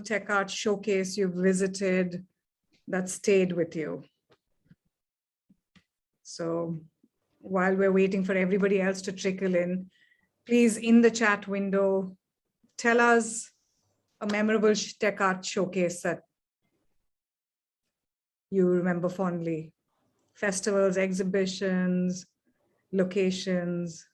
TechArt showcase you've visited that stayed with you? So while we're waiting for everybody else to trickle in, please, in the chat window, tell us a memorable TechArt showcase that you remember fondly. Festivals, exhibitions, locations.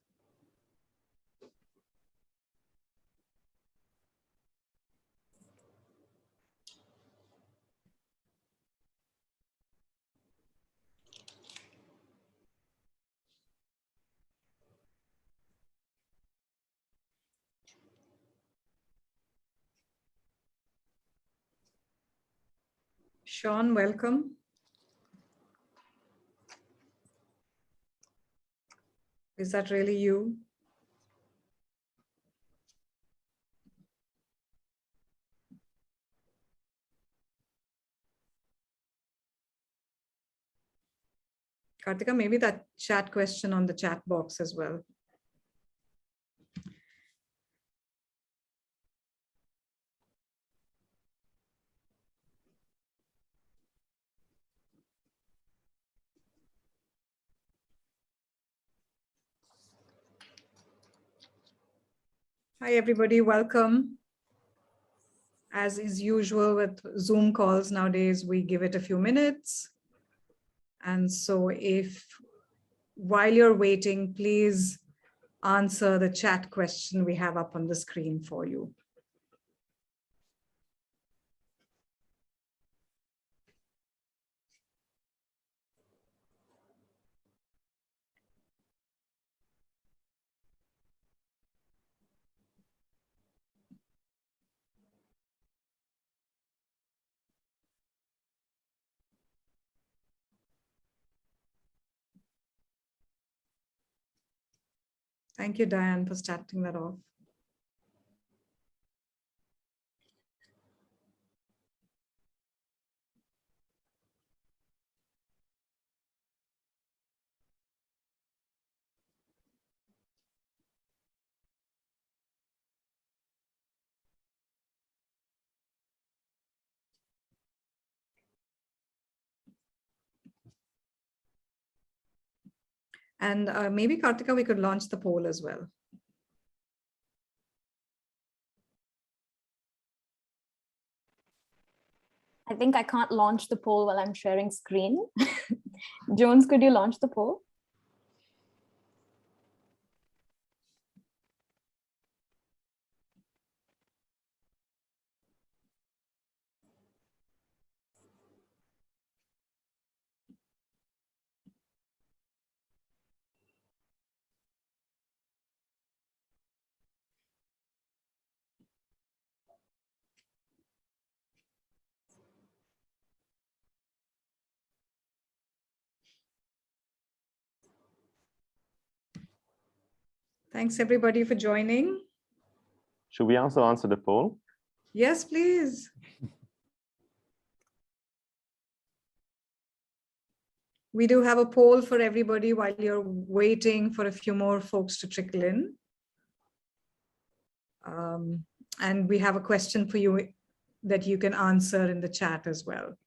Sean, welcome. Is that really you? Kartika, maybe that chat question on the chat box as well. Hi, everybody, welcome. As is usual with Zoom calls nowadays, we give it a few minutes. And so if, while you're waiting, please answer the chat question we have up on the screen for you. Thank you, Diane, for starting that off. And maybe, Kartika, we could launch the poll as well. I think I can't launch the poll while I'm sharing screen. Jones, could you launch the poll? Thanks, everybody, for joining. Should we also answer the poll? Yes, please. We do have a poll for everybody while you're waiting for a few more folks to trickle in. And we have a question for you that you can answer in the chat as well.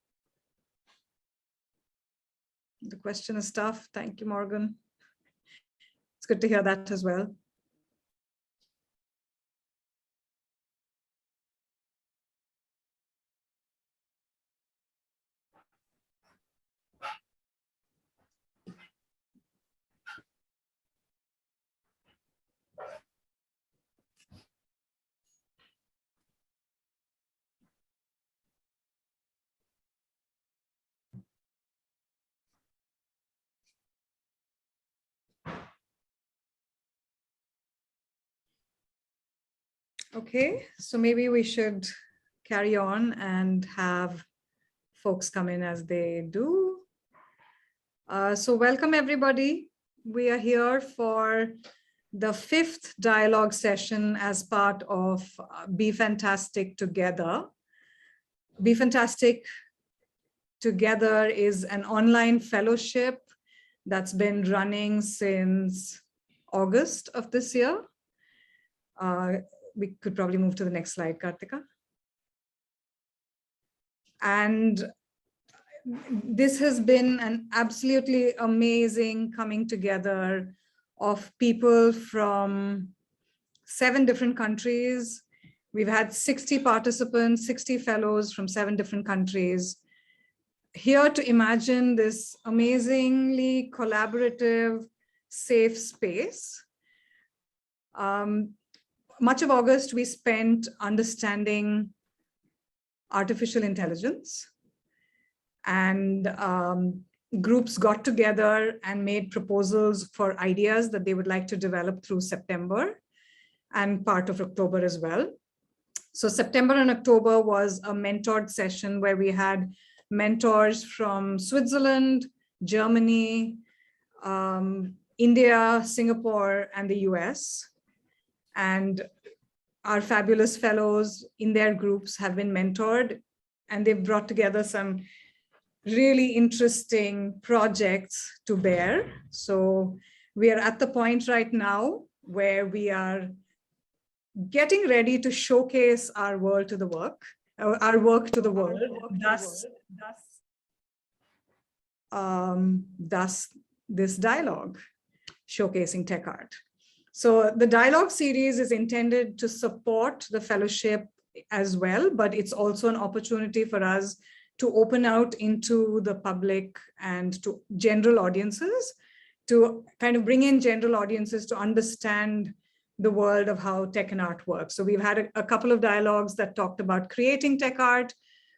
The question is tough. Thank you, Morgan. It's good to hear that as well. Okay, so maybe we should carry on and have folks come in as they do. So welcome, everybody. We are here for the 5th dialogue session as part of Be Fantastic Together. Be Fantastic Together is an online fellowship that's been running since August of this year. We could probably move to the next slide, Kartika. And this has been an absolutely amazing coming together of people from 7 different countries. We've had 60 participants, 60 fellows from 7 different countries here to imagine this amazingly collaborative, safe space. Much of August we spent understanding artificial intelligence, and groups got together and made proposals for ideas that they would like to develop through September and part of October as well. So September and October was a mentored session where we had mentors from Switzerland, Germany, India, Singapore, and the US. And our fabulous fellows in their groups have been mentored, and they've brought together some really interesting projects to bear. So we are at the point right now where we are getting ready to showcase our work to the world, thus this dialogue showcasing TechArt. So the dialogue series is intended to support the fellowship as well, but it's also an opportunity for us to open out into the public and to general audiences, to kind of bring in general audiences to understand the world of how tech and art works. So we've had a couple of dialogues that talked about creating tech art.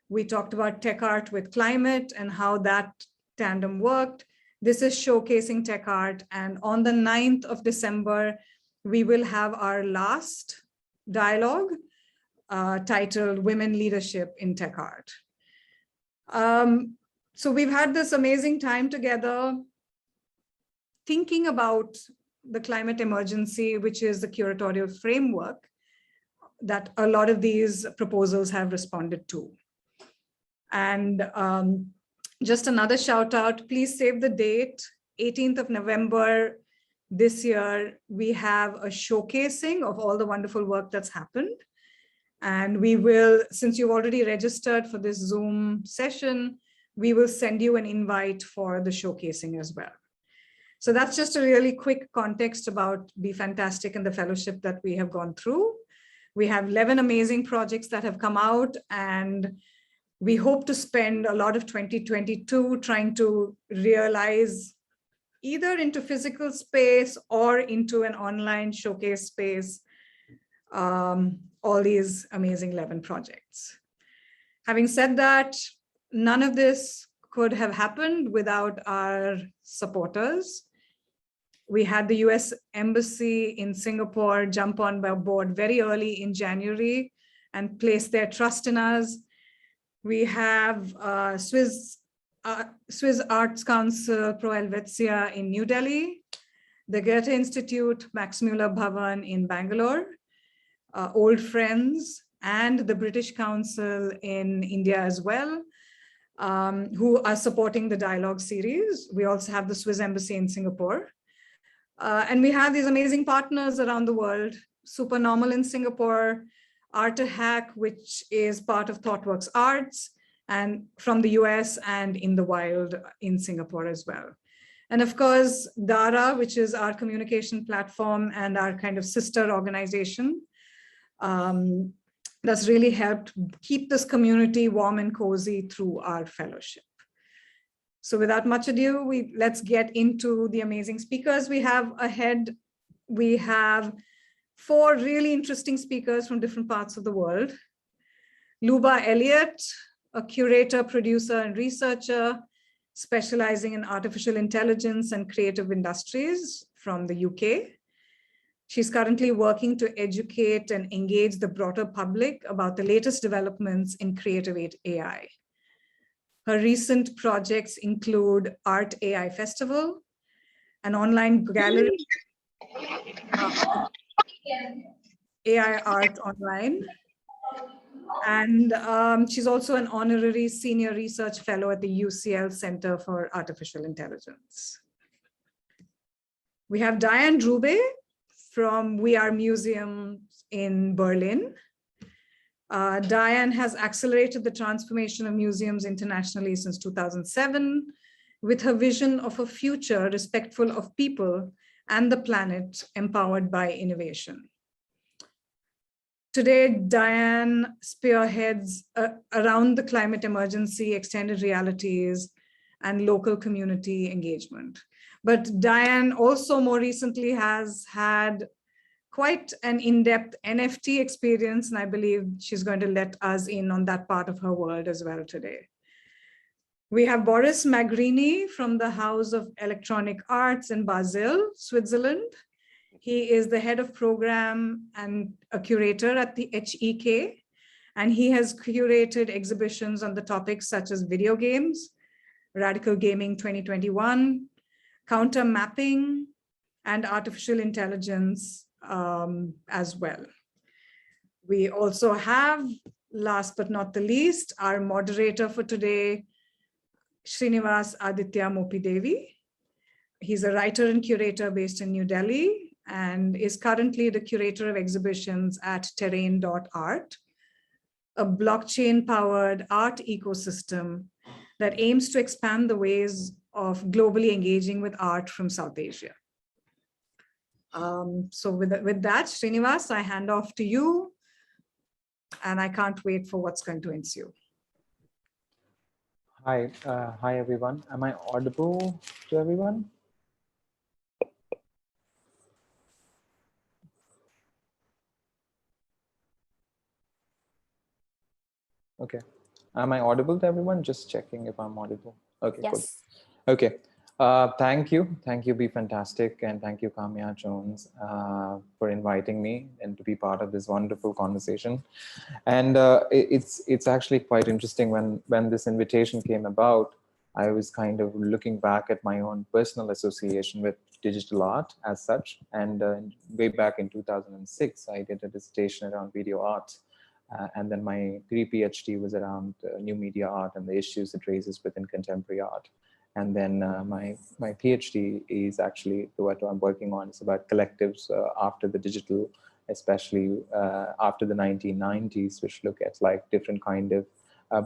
We talked about tech art with climate and how that tandem worked. This is showcasing tech art. And on the 9th of December, we will have our last dialogue titled Women Leadership in Tech Art. So we've had this amazing time together thinking about the climate emergency, which is the curatorial framework that a lot of these proposals have responded to. And just another shout out, please save the date, 18th of November this year, we have a showcasing of all the wonderful work that's happened. And we will, since you've already registered for this Zoom session, we will send you an invite for the showcasing as well. So that's just a really quick context about Be Fantastic and the fellowship that we have gone through. We have 11 amazing projects that have come out, and we hope to spend a lot of 2022 trying to realize either into physical space or into an online showcase space, all these amazing 11 projects. Having said that, none of this could have happened without our supporters. We had the US Embassy in Singapore jump on board very early in January and place their trust in us. We have Swiss Arts Council Pro Helvetia in New Delhi, the Goethe Institute Max Muller Bhavan in Bangalore, Old Friends, and the British Council in India as well, who are supporting the dialogue series. We also have the Swiss Embassy in Singapore. And we have these amazing partners around the world, Supernormal in Singapore, Art2Hack, which is part of ThoughtWorks Arts, and from the US and in the wild in Singapore as well. And of course, Dara, which is our communication platform and our kind of sister organization, that's really helped keep this community warm and cozy through our fellowship. So without much ado, let's get into the amazing speakers we have ahead. We have 4 really interesting speakers from different parts of the world. Luba Elliott, a curator, producer, and researcher specializing in artificial intelligence and creative industries from the UK. She's currently working to educate and engage the broader public about the latest developments in creative AI. Her recent projects include Art AI Festival, an online gallery, AI Art Online, and she's also an honorary senior research fellow at the UCL Center for Artificial Intelligence. We have Diane Drube from We Are Museum in Berlin. Diane has accelerated the transformation of museums internationally since 2007 with her vision of a future respectful of people and the planet, empowered by innovation. Today, Diane spearheads around the climate emergency, extended realities, and local community engagement. But Diane also more recently has had quite an in-depth NFT experience, and I believe she's going to let us in on that part of her world as well today. We have Boris Magrini from the House of Electronic Arts in Basel, Switzerland. He is the head of program and a curator at the HEK, and he has curated exhibitions on the topics such as video games, Radical Gaming 2021, counter mapping, and artificial intelligence as well. We also have, last but not the least, our moderator for today, Srinivas Aditya Mopidevi. He's a writer and curator based in New Delhi and is currently the curator of exhibitions at Terrain.art, a blockchain-powered art ecosystem that aims to expand the ways of globally engaging with art from South Asia. So with that, Srinivas, I hand off to you, and I can't wait for what's going to ensue. Hi, hi everyone. Am I audible to everyone? Okay. Am I audible to everyone? Just checking if I'm audible. Okay, Yes. Cool. Okay. Thank you. Thank you, Be Fantastic. And thank you, Kamya Jones, for inviting me and to be part of this wonderful conversation. And it's actually quite interesting when this invitation came about. I was kind of looking back at my own personal association with digital art as such. And way back in 2006, I did a dissertation around video art. And then my pre-PhD was around new media art and the issues it raises within contemporary art. And then my PhD is actually what I'm working on is about collectives after the digital, especially after the 1990s, which look at like different kind of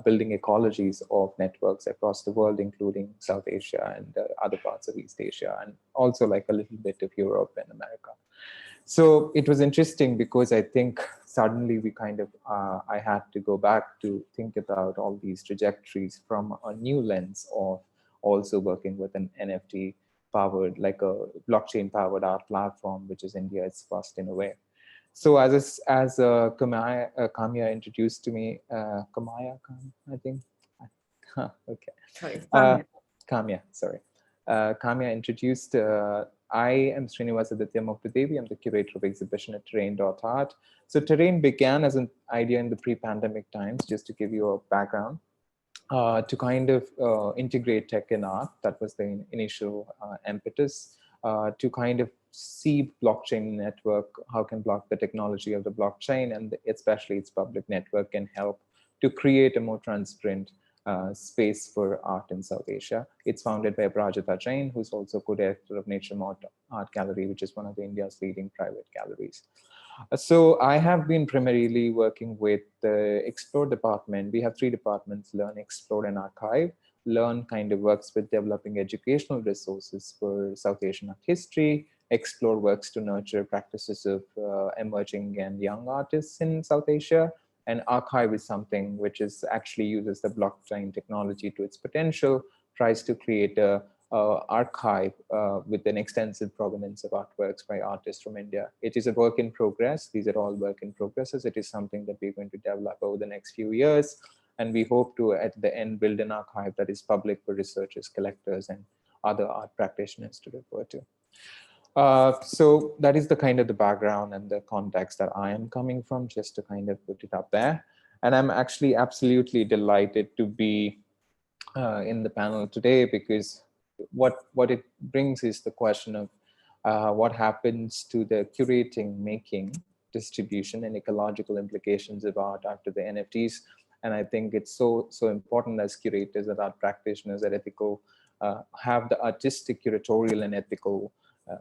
building ecologies of networks across the world, including South Asia and other parts of East Asia, and also like a little bit of Europe and America. So it was interesting because I think suddenly we kind of, I had to go back to think about all these trajectories from a new lens of also working with an NFT powered, like a blockchain powered art platform, which is India's first in a way. So as Kamya introduced to me, Kamya, I think, okay. Sorry, Kamya, sorry. Kamya introduced, I am Srinivas Aditya Mopidevi. I'm the curator of exhibition at Terrain.art. So Terrain began as an idea in the pre-pandemic times, just to give you a background, to kind of integrate tech and art. That was the initial impetus, to kind of see blockchain network, how can the technology of the blockchain and especially its public network can help to create a more transparent space for art in South Asia. It's founded by Prajita Jain, who's also co-director of Nature Mart Art Gallery, which is one of India's leading private galleries. So I have been primarily working with the Explore department. We have three departments: Learn, Explore, and Archive. Learn kind of works with developing educational resources for South Asian art history. Explore works to nurture practices of emerging and young artists in South Asia. And Archive is something which is actually uses the blockchain technology to its potential, tries to create a archive with an extensive provenance of artworks by artists from India. It is a work in progress. These are all work in progresses. It is something that we're going to develop over the next few years. And we hope to, at the end, build an archive that is public for researchers, collectors, and other art practitioners to refer to. So that is the kind of the background and the context that I am coming from, just to kind of put it up there. And I'm actually absolutely delighted to be in the panel today, because what it brings is the question of what happens to the curating, making, distribution, and ecological implications of art after the NFTs. And I think it's so important as curators, as art practitioners, that ethical, have the artistic, curatorial, and ethical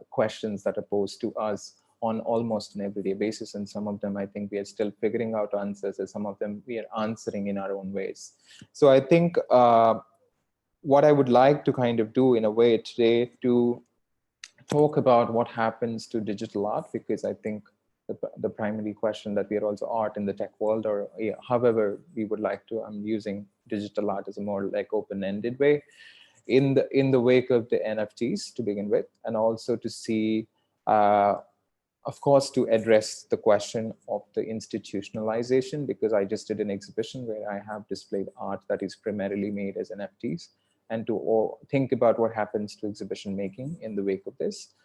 questions that are posed to us on almost an everyday basis. And some of them, I think we are still figuring out answers, and some of them we are answering in our own ways. So I think what I would like to kind of do in a way today to talk about what happens to digital art, because I think the primary question that we are also art in the tech world, or however we would like to, I'm using digital art as a more like open-ended way in the wake of the NFTs to begin with, and also to see, of course, to address the question of the institutionalization, because I just did an exhibition where I have displayed art that is primarily made as NFTs, and to think about what happens to exhibition making in the wake of this,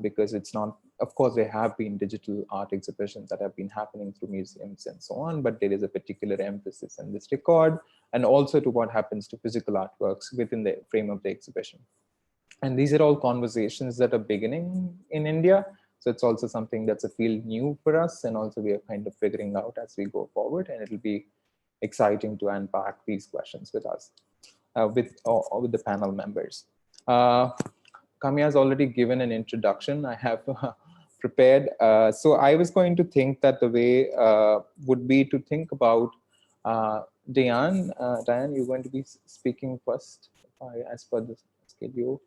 because it's not, of course, there have been digital art exhibitions that have been happening through museums and so on, but there is a particular emphasis in this record, and also to what happens to physical artworks within the frame of the exhibition. And these are all conversations that are beginning in India. So it's also something that's a field new for us, and also we are kind of figuring out as we go forward, and it'll be exciting to unpack these questions with us, with the panel members. Kamya has already given an introduction. I have prepared. So I was going to think that the way would be to think about Diane. Diane, you're going to be speaking first as per the schedule.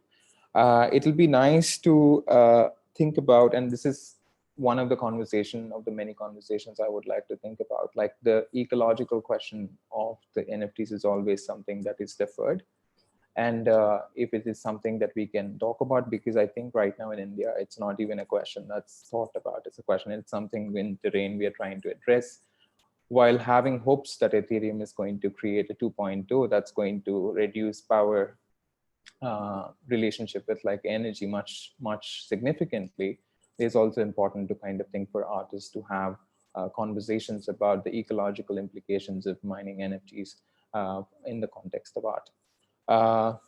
It'll be nice to think about, and this is one of the many conversations I would like to think about, like the ecological question of the NFTs is always something that is deferred. And if it is something that we can talk about, because I think right now in India, it's not even a question that's thought about. It's a question, it's something in terrain we are trying to address, while having hopes that Ethereum is going to create a 2.0 that's going to reduce power relationship with like energy much significantly. It's also important to kind of think for artists to have conversations about the ecological implications of mining NFTs in the context of art.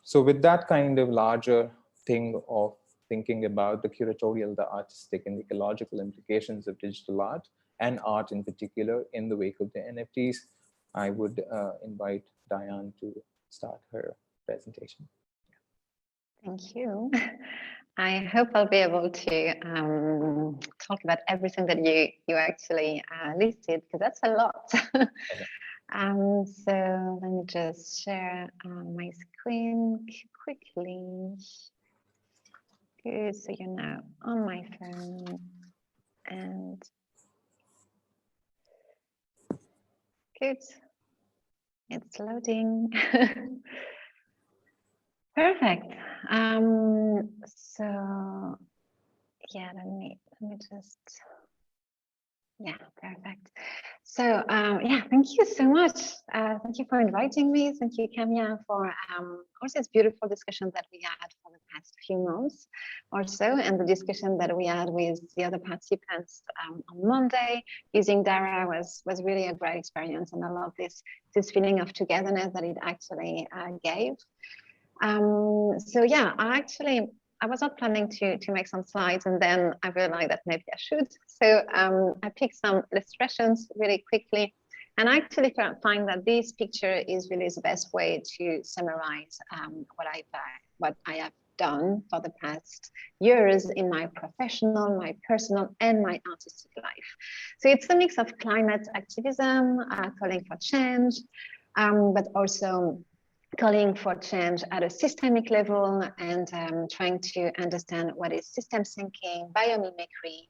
So with that kind of larger thing of thinking about the curatorial, the artistic, and the ecological implications of digital art, and art in particular in the wake of the NFTs, I would invite Diane to start her presentation. Thank you. I hope I'll be able to talk about everything that you actually listed, because that's a lot. So let me just share my screen quickly. Good, so you're now on my phone, and good, it's loading. Perfect. So yeah, let me just, yeah, perfect. So yeah, thank you so much. Thank you for inviting me. Thank you, Kamya, for also this beautiful discussion that we had for the past few months or so, and the discussion that we had with the other participants on Monday using Dara was really a great experience, and I love this feeling of togetherness that it actually gave. So yeah, I was not planning to make some slides, and then I realized that maybe I should. So I picked some illustrations really quickly, and I actually find that this picture is really the best way to summarize what I have done for the past years in my professional, my personal, and my artistic life. So it's a mix of climate activism, calling for change, but also calling for change at a systemic level, and trying to understand what is system thinking, biomimicry,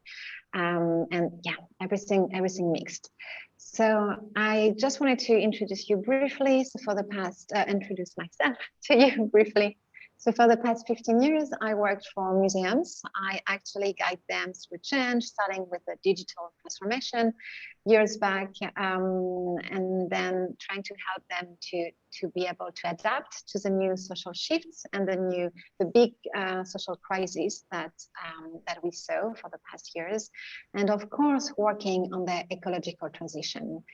and yeah, everything mixed. So I just wanted to introduce you briefly. So for the past, introduce myself to you briefly. So for the past 15 years, I worked for museums. I actually guide them through change, starting with the digital transformation years back, and then trying to help them to be able to adapt to the new social shifts and the big social crises that we saw for the past years, and of course working on the ecological transition.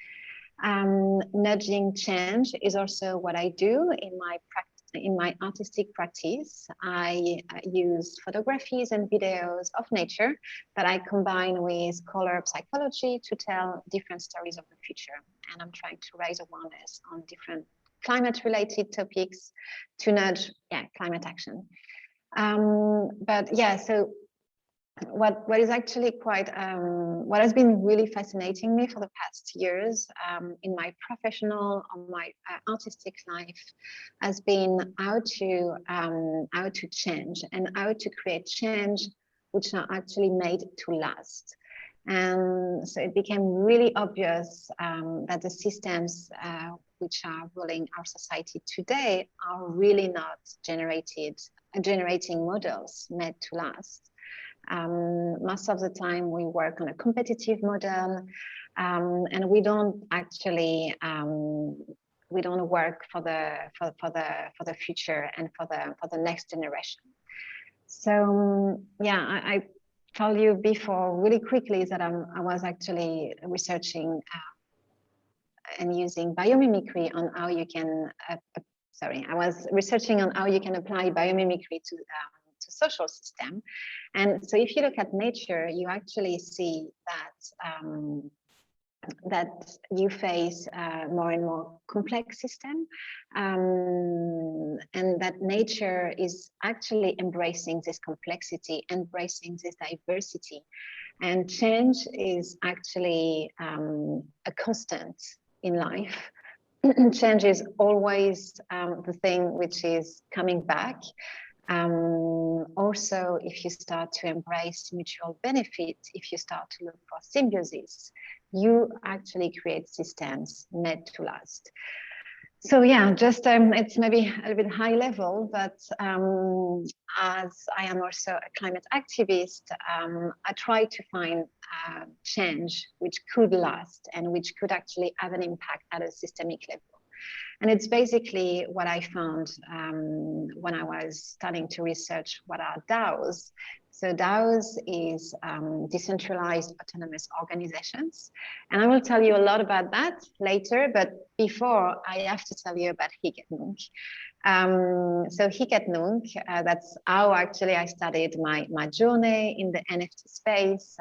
Nudging change is also what I do in my practice. In my artistic practice, I use photographies and videos of nature that I combine with color psychology to tell different stories of the future. And I'm trying to raise awareness on different climate-related topics to nudge climate action. But yeah, so what is actually quite what has been really fascinating me for the past years in my professional or my artistic life has been how to change and how to create change which are actually made to last. And so it became really obvious that the systems which are ruling our society today are really not generating models made to last. Most of the time we work on a competitive model, and we don't actually we don't work for the future and for the next generation. So yeah, I told you before really quickly that I was actually researching and using biomimicry on how you can I was researching on how you can apply biomimicry to social system. And so if you look at nature, you actually see that that you face more and more complex system, and that nature is actually embracing this complexity, embracing this diversity. And change is actually a constant in life. Change is always the thing which is coming back. Also, if you start to embrace mutual benefit, if you start to look for symbiosis, you actually create systems made to last. So yeah, just it's maybe a little bit high level, but as I am also a climate activist, I try to find change which could last and which could actually have an impact at a systemic level. And it's basically what I found when I was starting to research what are DAOs. So DAOs is decentralized autonomous organizations. And I will tell you a lot about that later, but before I have to tell you about Hic-et-Nunc. So Hic-et-Nunc, that's how actually I started my journey in the NFT space.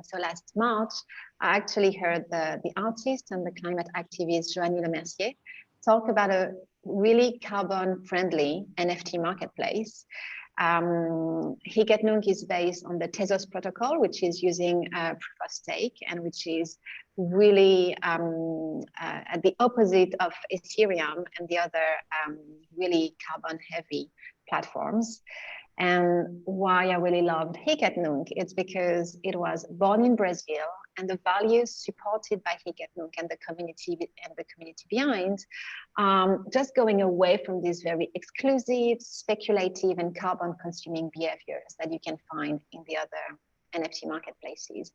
So last March, I actually heard the artist and the climate activist Joanie Lemercier talk about a really carbon-friendly NFT marketplace. Hic-et-Nunc is based on the Tezos protocol, which is using proof of stake and which is really at the opposite of Ethereum and the other really carbon-heavy platforms. And why I really loved Hic-et-Nunc, it's because it was born in Brazil, and the values supported by Hic-et-Nunc and the community behind, just going away from these very exclusive, speculative, and carbon-consuming behaviors that you can find in the other NFT marketplaces.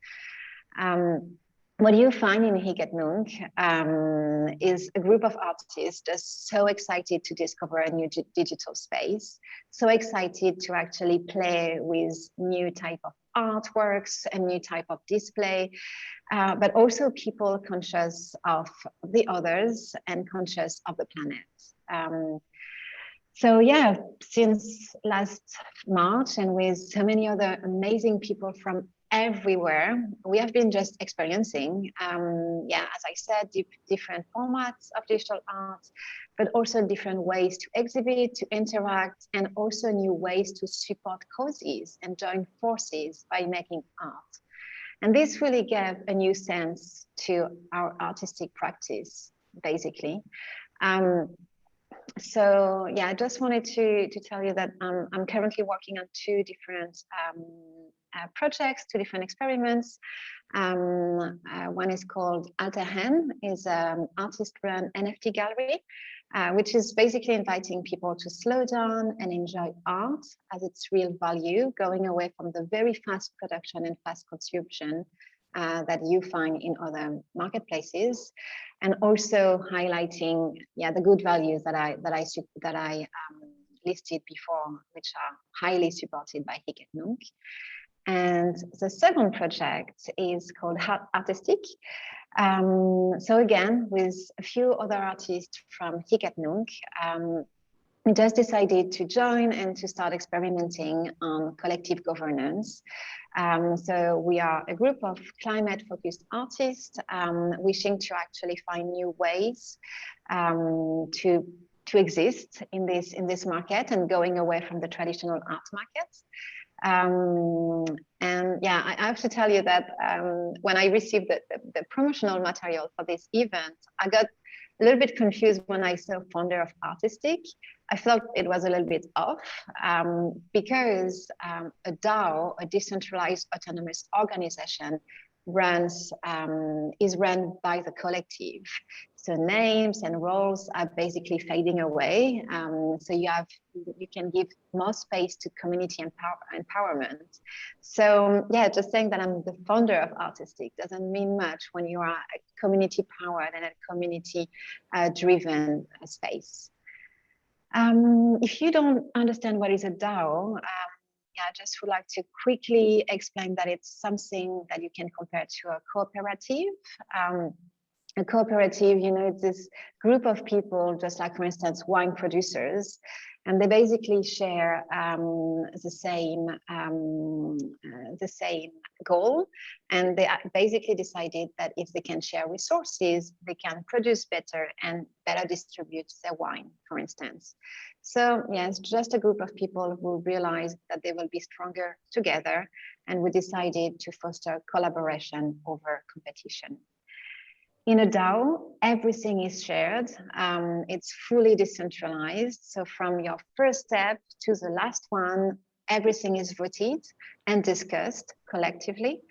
What you find in Hic-et-Nunc is a group of artists just so excited to discover a new digital space, so excited to actually play with new type of artworks, a new type of display, but also people conscious of the others and conscious of the planet. So yeah, since last March and with so many other amazing people from everywhere, we have been just experiencing, as I said, different formats of digital art, but also different ways to exhibit, to interact, and also new ways to support causes and join forces by making art. And this really gave a new sense to our artistic practice, basically. So yeah, I just wanted to tell you that I'm currently working on two different projects, two different experiments. One is called Alterhen, is an artist-run NFT gallery, which is basically inviting people to slow down and enjoy art as its real value, going away from the very fast production and fast consumption that you find in other marketplaces, and also highlighting the good values that I listed before, which are highly supported by Hic-et-Nunc. And the second project is called Artistic. So again, with a few other artists from Hic-et-Nunc, we just decided to join and to start experimenting on collective governance. So we are a group of climate-focused artists wishing to actually find new ways to exist in this market and going away from the traditional art markets. And yeah, I have to tell you that when I received the promotional material for this event, I got a little bit confused when I saw founder of Artistic. I felt it was a little bit off because a DAO, a decentralized autonomous organization, is run by the collective. So names and roles are basically fading away. So you can give more space to community empowerment. So yeah, just saying that I'm the founder of Artistic doesn't mean much when you are a community powered and a community driven space. If you don't understand what is a DAO, yeah, I just would like to quickly explain that it's something that you can compare to a cooperative. A cooperative, you know, it's this group of people, just like, for instance, wine producers, and they basically share the same goal, and they basically decided that if they can share resources, they can produce better and better distribute their wine, for instance. So yes, just a group of people who realized that they will be stronger together, and we decided to foster collaboration over competition. In a DAO, everything is shared. It's fully decentralized. So from your first step to the last one, everything is voted and discussed collectively.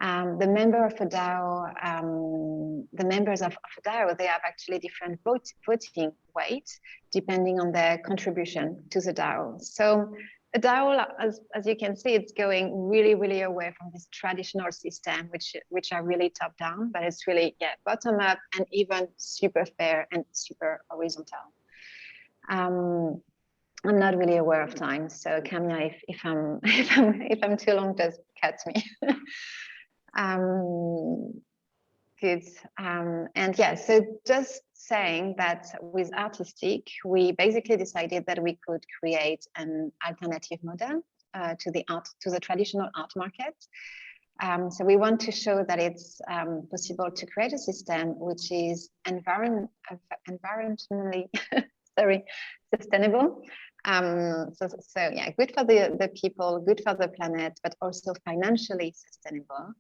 The members of a DAO, they have actually different voting weights depending on their contribution to the DAO. So a DAO, as you can see, it's going really, really away from this traditional system, which are really top down, but it's really, yeah, bottom up and even super fair and super horizontal. I'm not really aware of time, so Kamia, if I'm too long, just cut me. Good. And yeah, so just saying that with Artistic, we basically decided that we could create an alternative model to the traditional art market. So we want to show that it's possible to create a system which is environmentally sustainable. So yeah, good for the people, good for the planet, but also financially sustainable.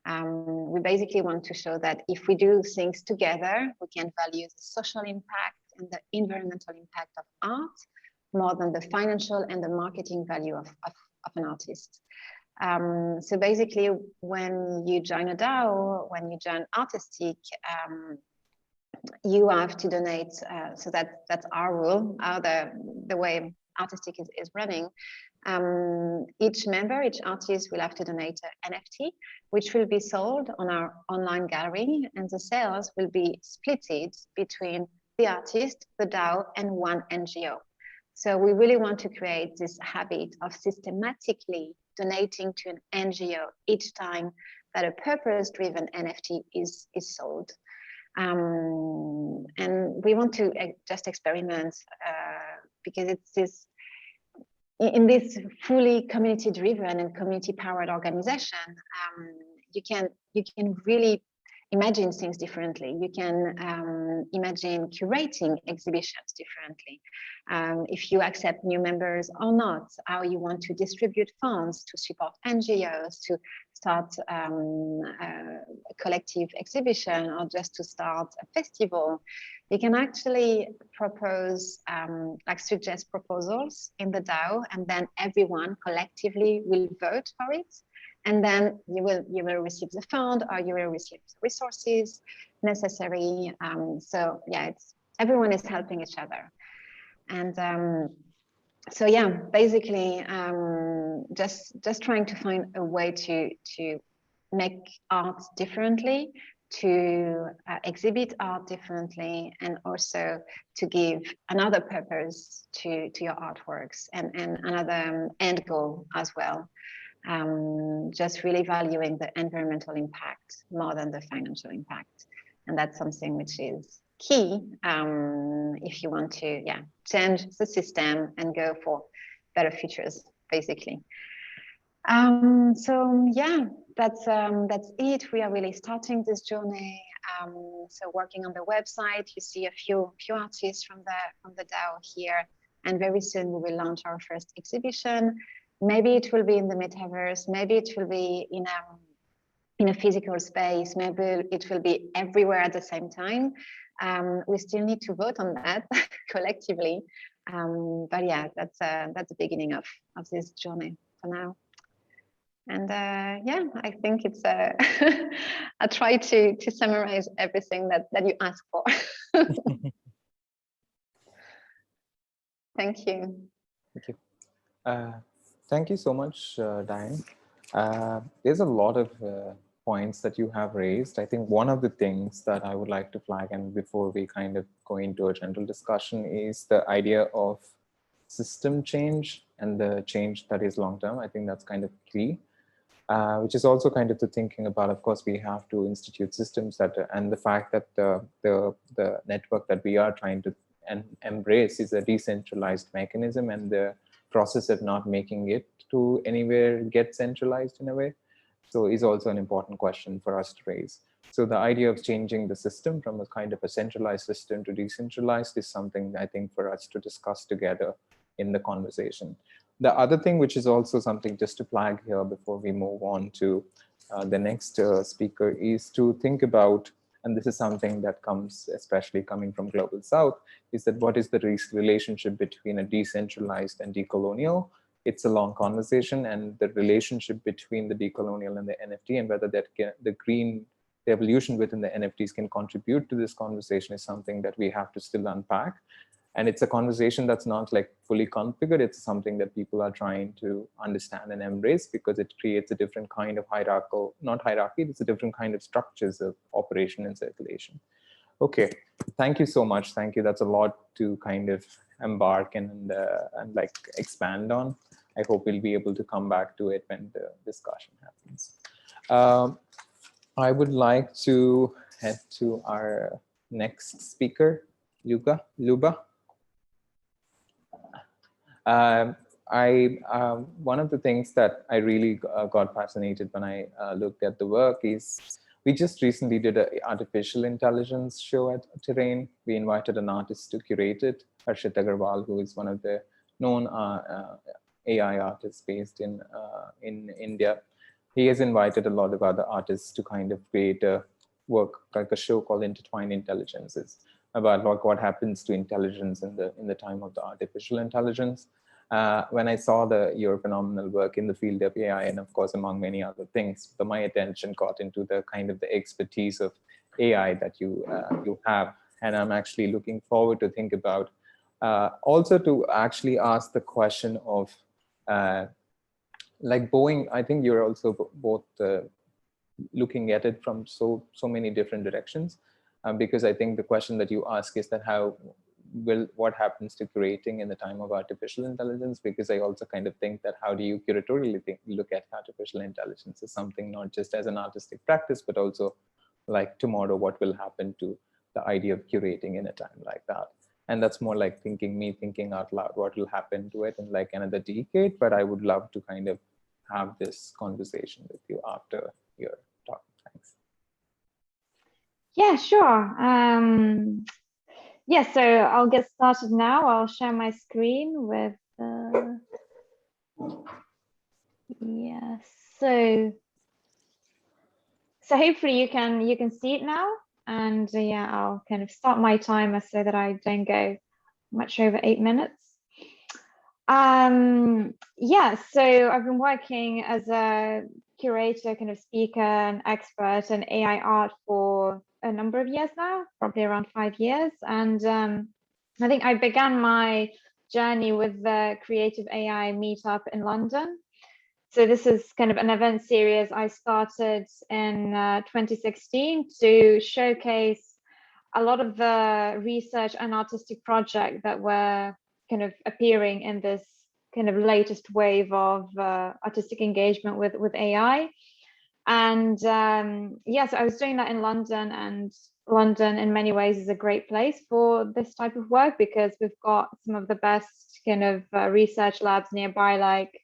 We basically want to show that if we do things together, we can value the social impact and the environmental impact of art more than the financial and the marketing value of an artist. So basically, when you join a DAO, when you join Artistic, you have to donate. So that's our rule, the way Artistic is running. Each member, each artist will have to donate an NFT, which will be sold on our online gallery, and the sales will be splitted between the artist, the DAO, and one NGO. So we really want to create this habit of systematically donating to an NGO each time that a purpose-driven NFT is sold. And we want to just experiment because it's this, in this fully community-driven and community-powered organization, you can really imagine things differently. You can imagine curating exhibitions differently. If you accept new members or not, how you want to distribute funds to support NGOs, to start a collective exhibition, or just to start a festival. You can actually propose, suggest proposals in the DAO, and then everyone collectively will vote for it. And then you will receive the fund, or you will receive the resources necessary. So yeah, everyone is helping each other. And so yeah, basically just trying to find a way to make art differently, to exhibit art differently, and also to give another purpose to your artworks, and another end goal as well. Just really valuing the environmental impact more than the financial impact. And that's something which is key if you want to change the system and go for better futures, basically. So yeah, that's it. We are really starting this journey. So working on the website, you see a few artists from the DAO here, and very soon we will launch our first exhibition. maybe it will be in the metaverse, maybe it will be in a physical space, maybe it will be everywhere at the same time. We still need to vote on that collectively. But yeah, that's the beginning of this journey for now. And yeah, I think it's I try to summarize everything that you asked for. Thank you. Thank you. Thank you so much, Diane. There's a lot of points that you have raised. I think one of the things that I would like to flag, and before we kind of go into a general discussion, is the idea of system change and the change that is long-term. I think that's kind of key, which is also kind of the thinking about, of course, we have to institute systems that, and the fact that the network that we are trying to embrace is a decentralized mechanism, and the process of not making it to anywhere get centralized in a way. So is also an important question for us to raise. So the idea of changing the system from a kind of a centralized system to decentralized is something I think for us to discuss together in the conversation. The other thing, which is also something just to flag here before we move on to the next speaker, is to think about, and this is something that comes, especially coming from Global South, is that what is the relationship between a decentralized and decolonial? It's a long conversation, and the relationship between the decolonial and the NFT, and whether that the evolution within the NFTs can contribute to this conversation, is something that we have to still unpack. And it's a conversation that's not like fully configured. It's something that people are trying to understand and embrace, because it creates a different kind of hierarchical, not hierarchy, it's a different kind of structures of operation and circulation. Okay, thank you so much. Thank you. That's a lot to kind of embark and like expand on. I hope we'll be able to come back to it when the discussion happens. I would like to head to our next speaker, Luba. One of the things that I really got fascinated when I looked at the work is, we just recently did an artificial intelligence show at Terrain. We invited an artist to curate it, Harshit Agarwal, who is one of the known AI artists based in India. He has invited a lot of other artists to kind of create a work, like a show called Intertwined Intelligences, about like what happens to intelligence in the time of the artificial intelligence. When I saw your phenomenal work in the field of AI, and of course, among many other things, my attention got into the kind of the expertise of AI that you have. And I'm actually looking forward to think about, also to actually ask the question of, like Boeing, I think you're also both looking at it from so many different directions, because I think the question that you ask is that what happens to curating in the time of artificial intelligence? Because I also kind of think that how do you curatorially look at artificial intelligence as something not just as an artistic practice, but also like tomorrow, what will happen to the idea of curating in a time like that? And that's more like me thinking out loud, what will happen to it in like another decade. But I would love to kind of have this conversation with you after your talk. Thanks. Yeah, sure. Yeah, so I'll get started now. I'll share my screen with, yeah, so hopefully you can see it now. And yeah, I'll kind of start my timer so that I don't go much over 8 minutes. Yeah, so I've been working as a curator, kind of speaker and expert in AI art for a number of years now, probably around 5 years. And I think I began my journey with the Creative AI meetup in London. So this is kind of an event series I started in 2016 to showcase a lot of the research and artistic projects that were kind of appearing in this kind of latest wave of artistic engagement with AI. And yes, I was doing that in London, and London in many ways is a great place for this type of work, because we've got some of the best kind of research labs nearby, like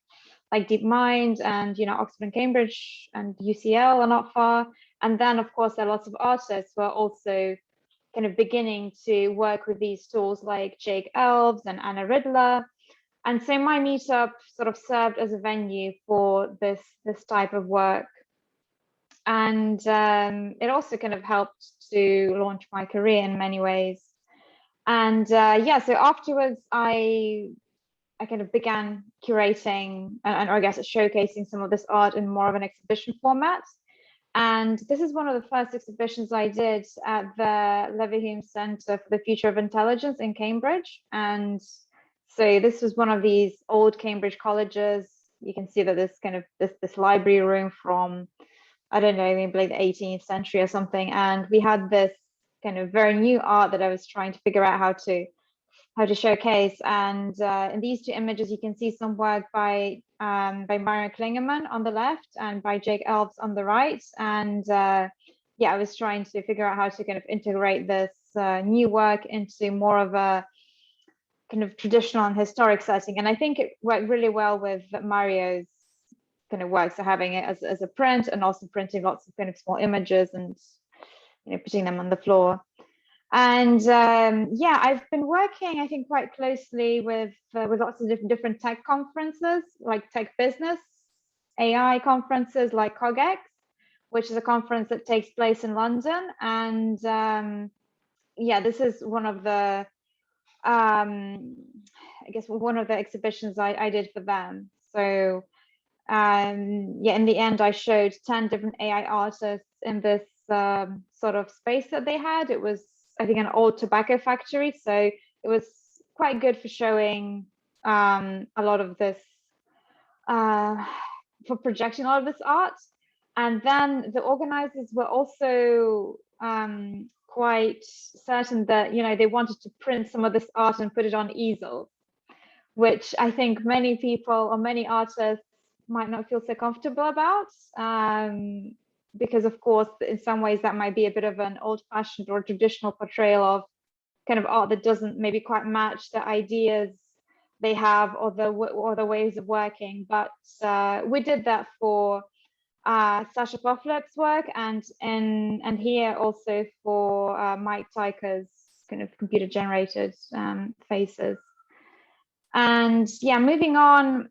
DeepMind, and Oxford and Cambridge and UCL are not far. And then of course there are lots of artists who are also kind of beginning to work with these tools, like Jake Elves and Anna Riddler. And so my meetup sort of served as a venue for this type of work. And it also kind of helped to launch my career in many ways. And yeah, so afterwards, I kind of began curating and I guess showcasing some of this art in more of an exhibition format. And this is one of the first exhibitions I did at the Leverhulme Centre for the Future of Intelligence in Cambridge. And so this was one of these old Cambridge colleges. You can see that this kind of this library room from, I don't know, maybe like the 18th century or something. And we had this kind of very new art that I was trying to figure out how to showcase. And in these two images, you can see some work by Myron Klingerman on the left and by Jake Elves on the right. And yeah, I was trying to figure out how to kind of integrate this new work into more of a kind of traditional and historic setting. And I think it worked really well with Mario's kind of work. So having it as a print and also printing lots of kind of small images and, you know, putting them on the floor. And yeah, I've been working, I think, quite closely with lots of different tech conferences, like tech business, AI conferences like CogX, which is a conference that takes place in London. And yeah, this is one of the, I guess, one of the exhibitions I did for them. So yeah, in the end, I showed 10 different AI artists in this sort of space that they had. It was, I think, an old tobacco factory. So it was quite good for showing a lot of this, for projecting a lot of this art. And then the organizers were also quite certain that, you know, they wanted to print some of this art and put it on easels, which I think many people or many artists might not feel so comfortable about. Because of course, in some ways that might be a bit of an old-fashioned or traditional portrayal of kind of art that doesn't maybe quite match the ideas they have or the ways of working. But we did that for Sasha Poflep's work and here also for Mike Tyker's kind of computer-generated faces. And yeah, moving on,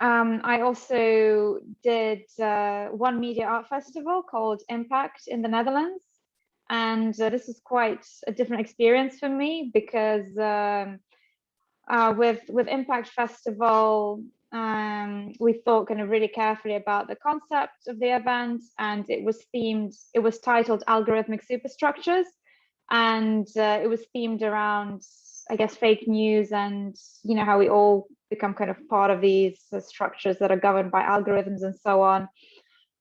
I also did one media art festival called Impact in the Netherlands. And this is quite a different experience for me because with Impact Festival, we thought kind of really carefully about the concept of the event, and it was titled Algorithmic Superstructures. And it was themed around, I guess, fake news and, you know, how we all become kind of part of these structures that are governed by algorithms and so on.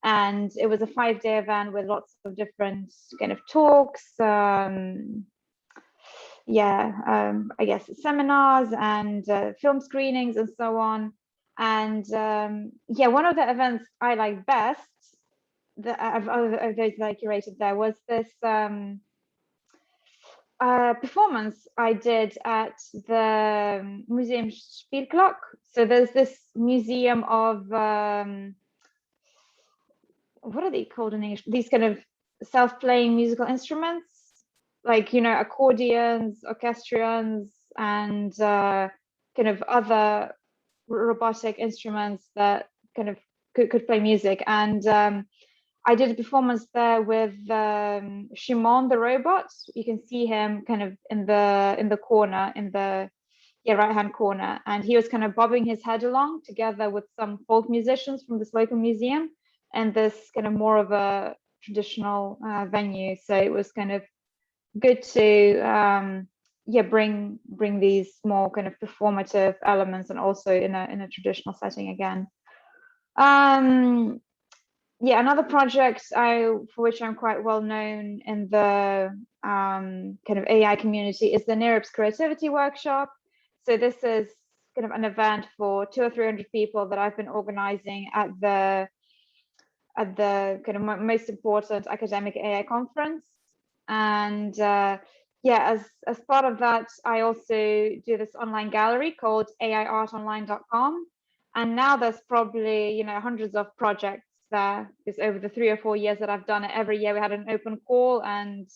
And it was a 5-day event with lots of different kind of talks, I guess seminars and film screenings and so on. And yeah, one of the events I like best, of those that I curated there, was this performance I did at the Museum Spielklok. So there's this museum of what are they called in English? These kind of self-playing musical instruments, like, you know, accordions, orchestrions, and kind of other robotic instruments that kind of could play music. And I did a performance there with Shimon the robot. You can see him kind of in the corner, in the right-hand corner, and he was kind of bobbing his head along together with some folk musicians from this local museum, and this kind of more of a traditional venue. So it was kind of good to bring these more kind of performative elements, and also in a traditional setting again. Yeah, another project for which I'm quite well known in the kind of AI community is the NeurIPS Creativity Workshop. So this is kind of an event for 200 or 300 people that I've been organizing at the kind of most important academic AI conference. And yeah, as part of that, I also do this online gallery called AIartonline.com. And now there's probably, you know, hundreds of projects there. Because over the 3 or 4 years that I've done it, every year we had an open call, and,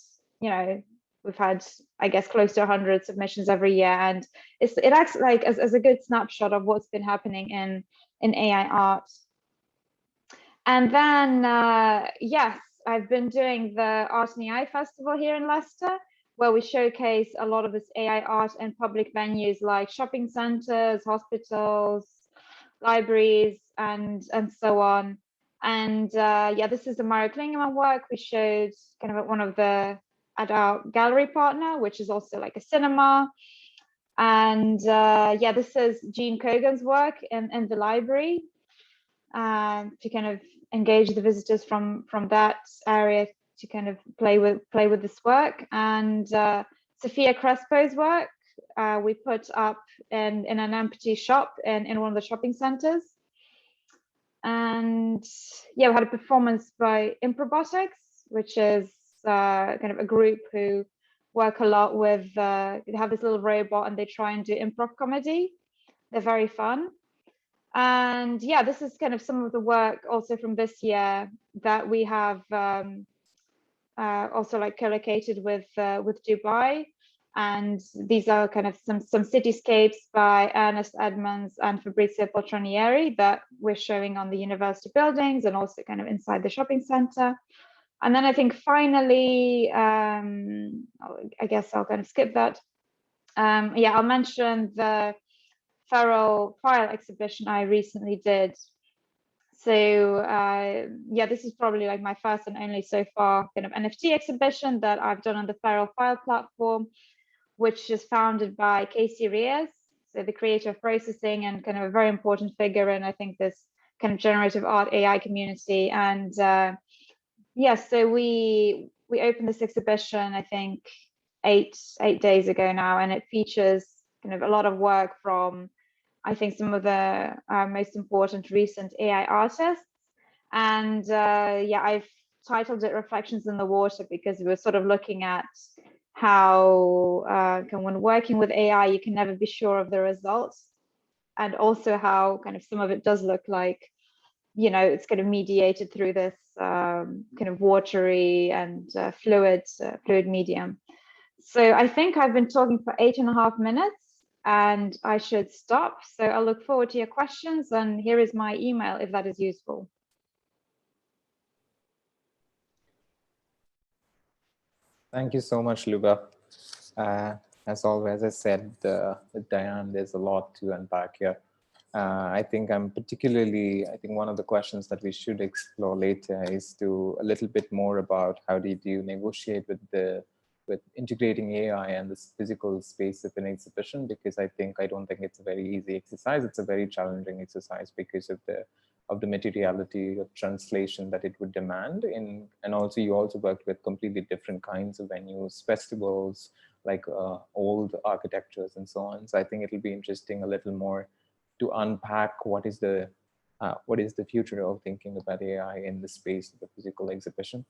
you know, we've had, I guess, close to 100 submissions every year, and it acts like as a good snapshot of what's been happening in AI art. And then, yes, I've been doing the Art and AI Festival here in Leicester, where we showcase a lot of this AI art in public venues like shopping centers, hospitals, libraries, and so on. And yeah, this is the Mario Klingemann work we showed kind of at our gallery partner, which is also like a cinema. And yeah, this is Jean Kogan's work in the library, to kind of engage the visitors from that area to kind of play with this work. And Sophia Crespo's work we put up in an empty shop in one of the shopping centers. And yeah, we had a performance by Improbotics, which is kind of a group who work a lot with, they have this little robot and they try and do improv comedy. They're very fun. And yeah, this is kind of some of the work also from this year that we have also like co-located with Dubai. And these are kind of some cityscapes by Ernest Edmonds and Fabrizio Poltronieri that we're showing on the university buildings and also kind of inside the shopping center. And then I think finally, I guess I'll kind of skip that. Yeah, I'll mention the Feral File exhibition I recently did. So yeah, this is probably like my first and only so far kind of NFT exhibition that I've done on the Feral File platform, which is founded by Casey Reyes, so the creator of processing and kind of a very important figure in, I think, this kind of generative art AI community. And yeah, so we opened this exhibition, I think, eight days ago now, and it features kind of a lot of work from, I think, some of the most important recent AI artists. And yeah, I've titled it Reflections in the Water because we were sort of looking at how when working with AI, you can never be sure of the results. And also how kind of some of it does look like, you know, it's kind of mediated through this kind of watery and fluid medium. So I think I've been talking for 8.5 minutes and I should stop. So I look forward to your questions, and here is my email if that is useful. Thank you so much, Luba. As always, I said with Diane, there's a lot to unpack here. I think I think one of the questions that we should explore later is to a little bit more about how did you negotiate with integrating AI and this physical space of an exhibition, because I don't think it's a very easy exercise. It's a very challenging exercise because of the materiality of translation that it would demand. And also you also worked with completely different kinds of venues, festivals, like old architectures and so on. So I think it'll be interesting a little more to unpack what is the future of thinking about AI in the space of the physical exhibition.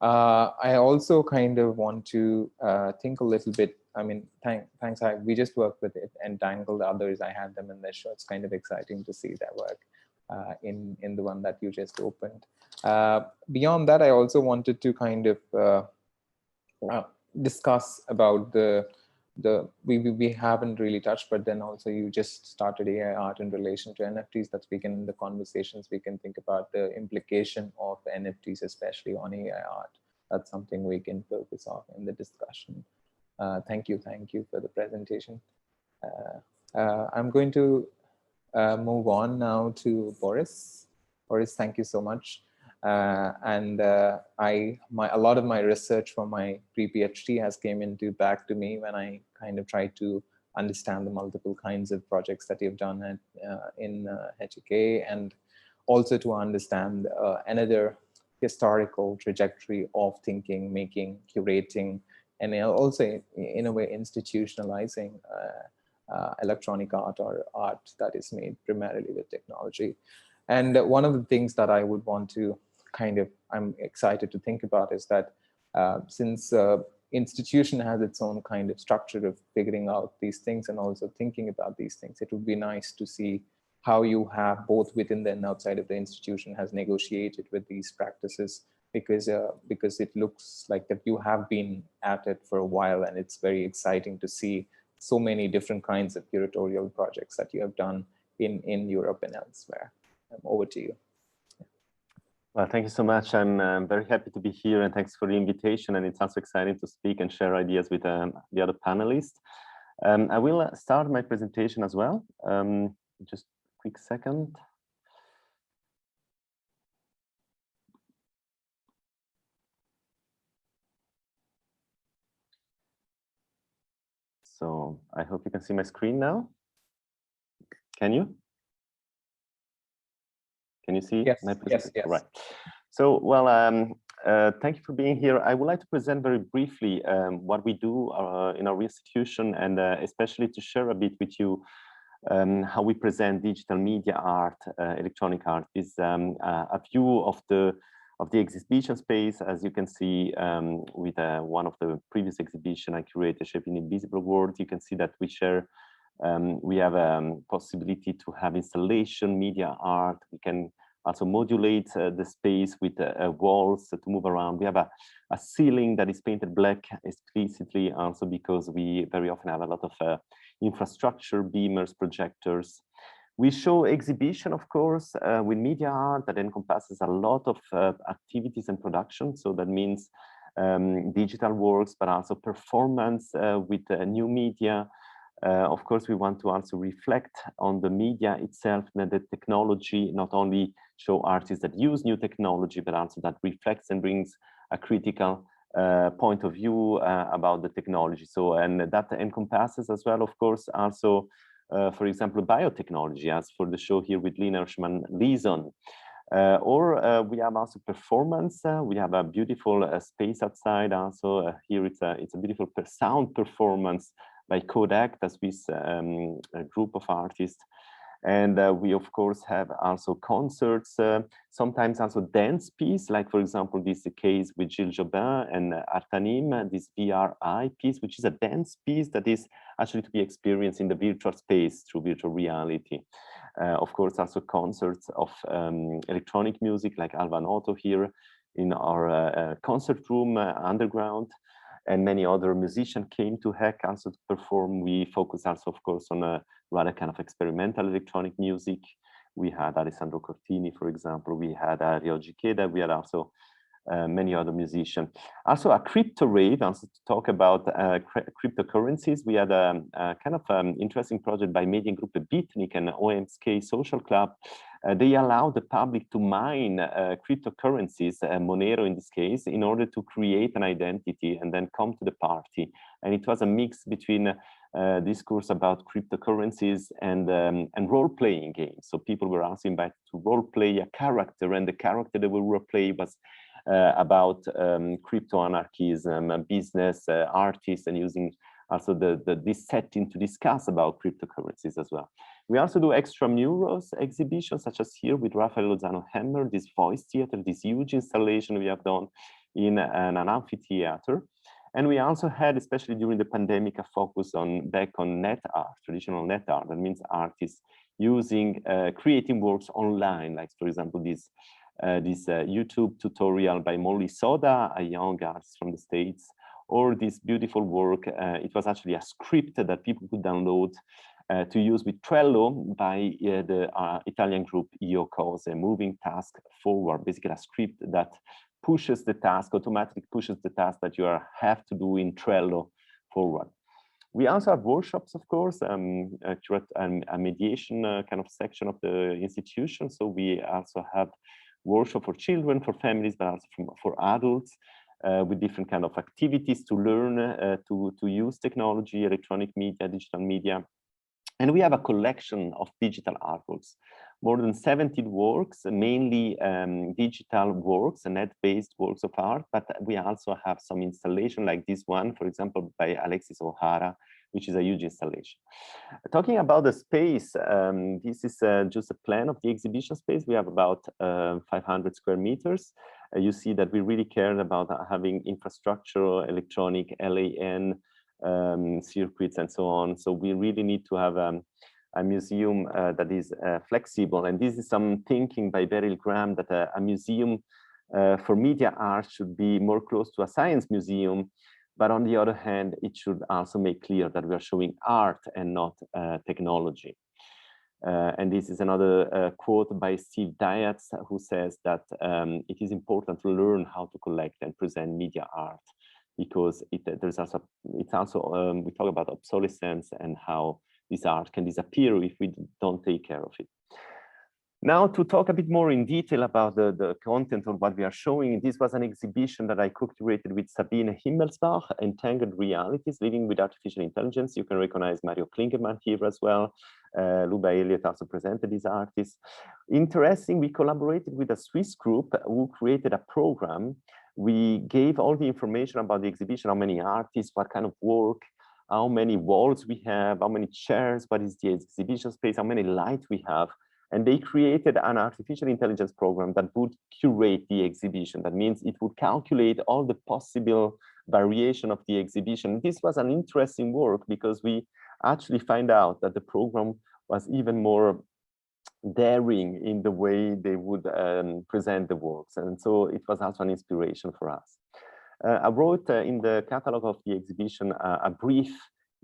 I also kind of want to think a little bit. I mean, thanks. We just worked with it, Entangled others. I had them in their show. It's kind of exciting to see their work in the one that you just opened. Beyond that, I also wanted to kind of discuss about we haven't really touched, but then also you just started AI art in relation to NFTs. That we can, in the conversations, we can think about the implication of NFTs, especially on AI art. That's something we can focus on in the discussion. Thank you for the presentation. I'm going to move on now to Boris. Boris, thank you so much. A lot of my research from my pre-PhD has came back to me when I kind of tried to understand the multiple kinds of projects that you've done in HEK, and also to understand another historical trajectory of thinking, making, curating, and also in a way institutionalizing electronic art or art that is made primarily with technology. And one of the things that I would want to I'm excited to think about is that since institution has its own kind of structure of figuring out these things and also thinking about these things, it would be nice to see how you have both within and outside of the institution has negotiated with these practices because it looks like that you have been at it for a while, and it's very exciting to see so many different kinds of curatorial projects that you have done in Europe and elsewhere. Over to you. Well, thank you so much. I'm very happy to be here, and thanks for the invitation. And it's also exciting to speak and share ideas with the other panelists. I will start my presentation as well. Just a quick second. So I hope you can see my screen now. Can you? Can you see yes, my presentation? Yes. Right. So, well, thank you for being here. I would like to present very briefly what we do in our institution, and especially to share a bit with you how we present digital media art, electronic art. Is a view of the exhibition space, as you can see with one of the previous exhibition I curated, Shaping Invisible World. You can see that we share. We have a possibility to have installation, media art. We can also modulate the space with walls to move around. We have a ceiling that is painted black explicitly, also because we very often have a lot of infrastructure, beamers, projectors. We show exhibition, of course, with media art that encompasses a lot of activities and production. So that means digital works, but also performance with new media. Of course, we want to also reflect on the media itself and the technology, not only show artists that use new technology, but also that reflects and brings a critical point of view about the technology. So, and that encompasses as well, of course, also, for example, biotechnology, as for the show here with Lina Hirschman Liaison. We have also performance. We have a beautiful space outside. Also here it's a beautiful sound performance by Kodak, that's with a group of artists. And we, of course, have also concerts, sometimes also dance piece, like, for example, this case with Gilles Jobin and Artanim, this VRI piece, which is a dance piece that is actually to be experienced in the virtual space through virtual reality. Of course, also concerts of electronic music, like Alvan Otto here in our concert room underground. And many other musicians came to HEC also to perform. We focus also, of course, on a rather kind of experimental electronic music. We had Alessandro Cortini, for example. We had Ryoji Keda. We had also many other musicians. Also a crypto rave, also to talk about cryptocurrencies. We had a kind of interesting project by Mediengruppe Bitnik and OMSK Social Club. They allow the public to mine cryptocurrencies, Monero in this case, in order to create an identity and then come to the party. And it was a mix between discourse about cryptocurrencies and role-playing games. So people were also invited to role-play a character, and the character they will role-play was about crypto anarchism, business, artists, and using also this setting to discuss about cryptocurrencies as well. We also do extramurals exhibitions, such as here with Raffaele Lozano Hammer, this voice theater, this huge installation we have done in an amphitheater. And we also had, especially during the pandemic, a focus back on net art, traditional net art. That means artists using, creating works online, like, for example, this YouTube tutorial by Molly Soda, a young artist from the States, or this beautiful work. It was actually a script that people could download to use with Trello by the Italian group Io Cose, moving task forward, basically a script that pushes the task, automatically pushes the task that you have to do in Trello forward. We also have workshops, of course, a mediation kind of section of the institution. So we also have workshop for children, for families, but also for adults with different kind of activities to learn to use technology, electronic media, digital media. And we have a collection of digital artworks, more than 70 works, mainly digital works and net-based works of art, but we also have some installation like this one, for example, by Alexis O'Hara, which is a huge installation. Talking about the space, this is just a plan of the exhibition space. We have about 500 square meters. You see that we really cared about having infrastructure, electronic, LAN, circuits and so on. So we really need to have a museum that is flexible. And this is some thinking by Beryl Graham that a museum for media art should be more close to a science museum. But on the other hand, it should also make clear that we are showing art and not technology. And this is another quote by Steve Dietz, who says that it is important to learn how to collect and present media art, because we talk about obsolescence and how this art can disappear if we don't take care of it. Now, to talk a bit more in detail about the content of what we are showing, this was an exhibition that I co-curated with Sabine Himmelsbach, Entangled Realities, Living with Artificial Intelligence. You can recognize Mario Klingerman here as well. Luba Elliott also presented these artists. Interesting, we collaborated with a Swiss group who created a program. We gave all the information about the exhibition, how many artists, what kind of work, how many walls we have, how many chairs, what is the exhibition space, how many lights we have. And they created an artificial intelligence program that would curate the exhibition. That means it would calculate all the possible variation of the exhibition. This was an interesting work because we actually find out that the program was even more daring in the way they would present the works. And so it was also an inspiration for us. I wrote in the catalog of the exhibition a brief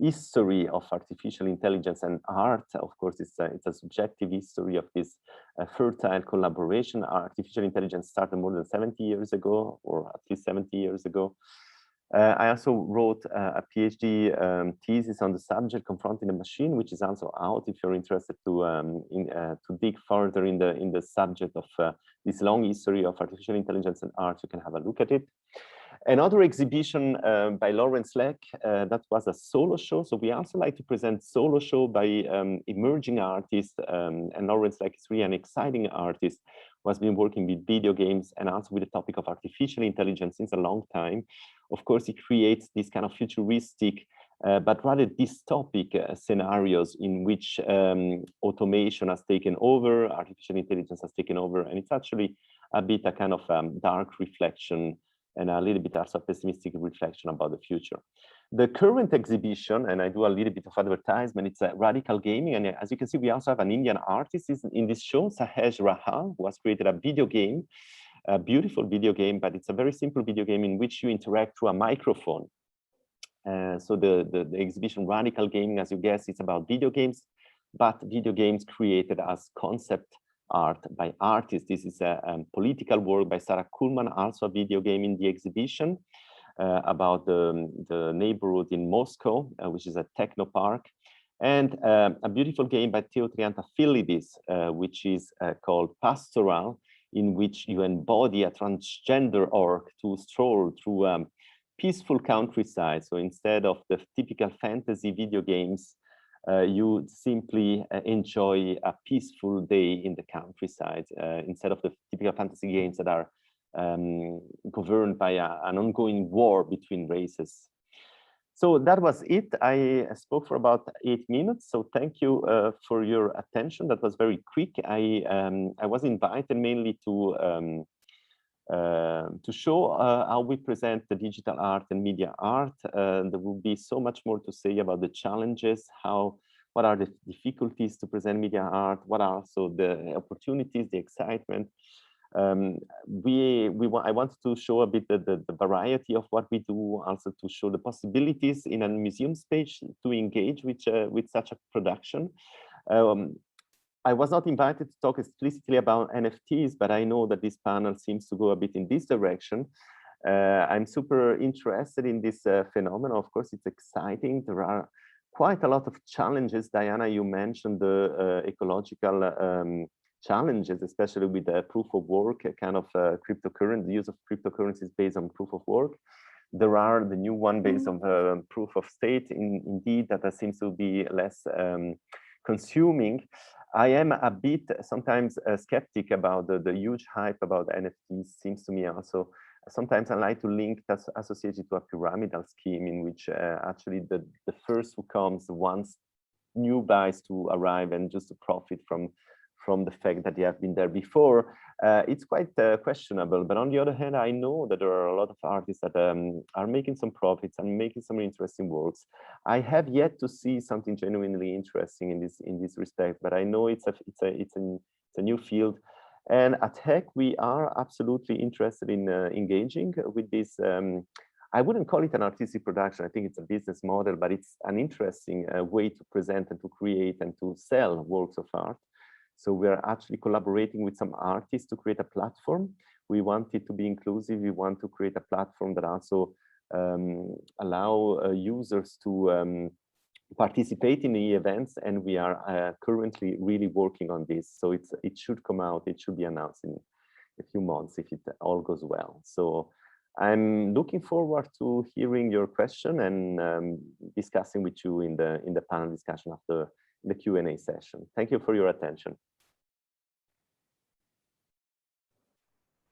history of artificial intelligence and art. Of course, it's a subjective history of this fertile collaboration. Artificial intelligence started more than 70 years ago, or at least 70 years ago. I also wrote a PhD thesis on the subject, Confronting the Machine, which is also out if you're interested to dig further in the subject of this long history of artificial intelligence and art. You can have a look at it. Another exhibition by Lawrence Leck, that was a solo show. So we also like to present solo show by emerging artists. And Lawrence Leck is really an exciting artist who has been working with video games and also with the topic of artificial intelligence since a long time. Of course, he creates this kind of futuristic, but rather dystopic scenarios in which automation has taken over, artificial intelligence has taken over. And it's actually a bit a kind of dark reflection and a little bit also pessimistic reflection about the future. The current exhibition, and I do a little bit of advertisement, it's Radical Gaming. And as you can see, we also have an Indian artist in this show, Sahej Rahal, who has created a video game, a beautiful video game, but it's a very simple video game in which you interact through a microphone. So the exhibition Radical Gaming, as you guess, it's about video games, but video games created as concept art by artists. This is a political work by Sarah Kuhlman, also a video game in the exhibition about the neighborhood in Moscow, which is a techno park, and a beautiful game by Theo Triantafillidis, which is called Pastoral, in which you embody a transgender orc to stroll through peaceful countryside. So instead of the typical fantasy video games, you simply enjoy a peaceful day in the countryside instead of the typical fantasy games that are governed by an ongoing war between races. So that was it. I spoke for about 8 minutes. So thank you for your attention. That was very quick. I was invited mainly to show how we present the digital art and media art. There will be so much more to say about the challenges, what are the difficulties to present media art, what are also the opportunities, the excitement. I wanted to show a bit the variety of what we do, also to show the possibilities in a museum space to engage with such a production. I was not invited to talk explicitly about NFTs, but I know that this panel seems to go a bit in this direction. I'm super interested in this phenomenon. Of course, it's exciting. There are quite a lot of challenges. Diana, you mentioned the ecological challenges, especially with the proof of work, kind of cryptocurrency, the use of cryptocurrencies based on proof of work. There are the new one based on proof of stake, indeed, that seems to be less consuming. I am a bit sometimes skeptic about the huge hype about NFTs. Seems to me also, sometimes I like to link that's associated to a pyramidal scheme in which actually the first who comes wants new buys to arrive and just to profit from the fact that they have been there before. It's quite questionable, but on the other hand, I know that there are a lot of artists that are making some profits and making some interesting works. I have yet to see something genuinely interesting in this respect, but I know it's a new field, And at Tech, we are absolutely interested in engaging with this. I wouldn't call it an artistic production. I think it's a business model, but it's an interesting way to present and to create and to sell works of art. So we are actually collaborating with some artists to create a platform. We want it to be inclusive. We want to create a platform that also allow users to participate in the events, and we are currently really working on this. So it should come out, it should be announced in a few months if it all goes well. So I'm looking forward to hearing your question and discussing with you in the panel discussion after the Q&A session. Thank you for your attention.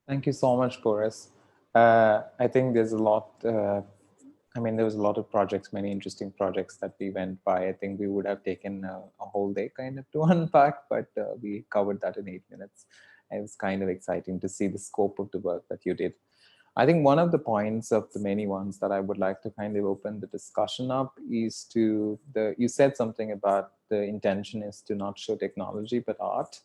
Thank you so much, Boris. I think there's a lot, I mean, there was a lot of projects, many interesting projects that we went by. I think we would have taken a whole day kind of to unpack, but we covered that in 8 minutes. It was kind of exciting to see the scope of the work that you did. I think one of the points of the many ones that I would like to kind of open the discussion up is to you said something about the intention is to not show technology, but art.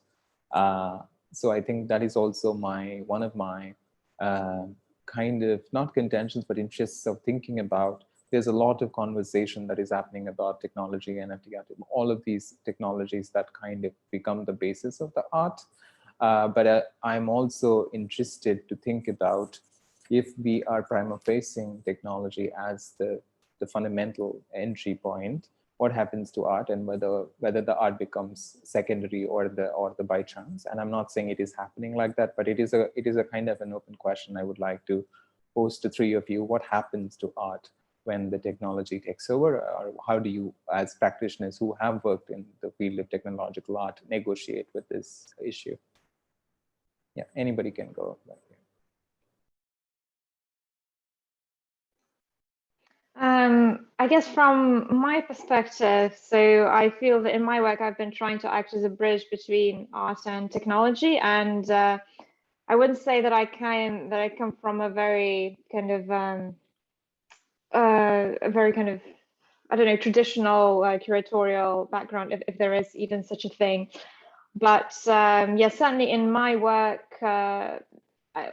So I think that is also one of my kind of not contentions, but interests of thinking about. There's a lot of conversation that is happening about technology, NFT, all of these technologies that kind of become the basis of the art. But I'm also interested to think about if we are prima facie technology as the fundamental entry point, what happens to art, and whether the art becomes secondary or the by chance. And I'm not saying it is happening like that, but it is a kind of an open question I would like to pose to three of you. What happens to art when the technology takes over? Or how do you, as practitioners who have worked in the field of technological art, negotiate with this issue? Yeah, anybody can go. I guess from my perspective, so I feel that in my work, I've been trying to act as a bridge between art and technology. And I wouldn't say that I come from a very kind of, I don't know, traditional curatorial background, if there is even such a thing. But yeah, certainly in my work,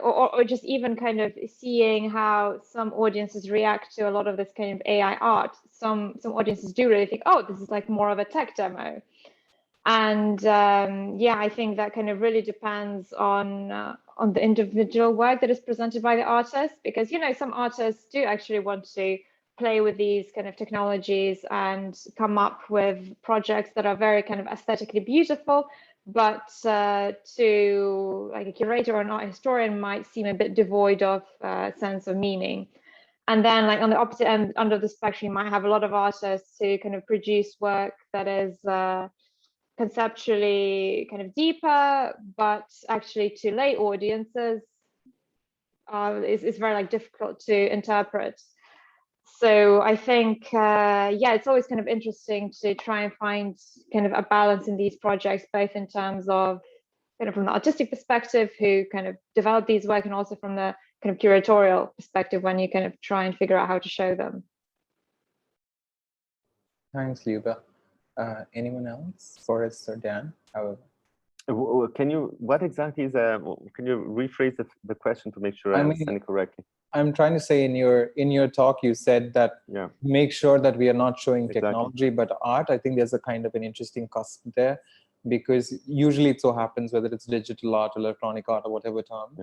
or just even kind of seeing how some audiences react to a lot of this kind of AI art. Some audiences do really think, oh, this is like more of a tech demo. And yeah, I think that kind of really depends on the individual work that is presented by the artist, because, you know, some artists do actually want to play with these kind of technologies and come up with projects that are very kind of aesthetically beautiful, but to like a curator or an art historian might seem a bit devoid of sense of meaning. And then like on the opposite end under the spectrum, you might have a lot of artists who kind of produce work that is conceptually kind of deeper, but actually to lay audiences is very like difficult to interpret. So I think, yeah, it's always kind of interesting to try and find kind of a balance in these projects, both in terms of kind of from the artistic perspective, who kind of develop these work, and also from the kind of curatorial perspective when you kind of try and figure out how to show them. Thanks, Liuba. Anyone else? Forrest or Dan? Can you, what exactly is can you rephrase the question to make sure I understand it correctly? I'm trying to say in your talk, you said that make sure that we are not showing technology, but art. I think there's a kind of an interesting cusp there, because usually it so happens, whether it's digital art, electronic art, or whatever term,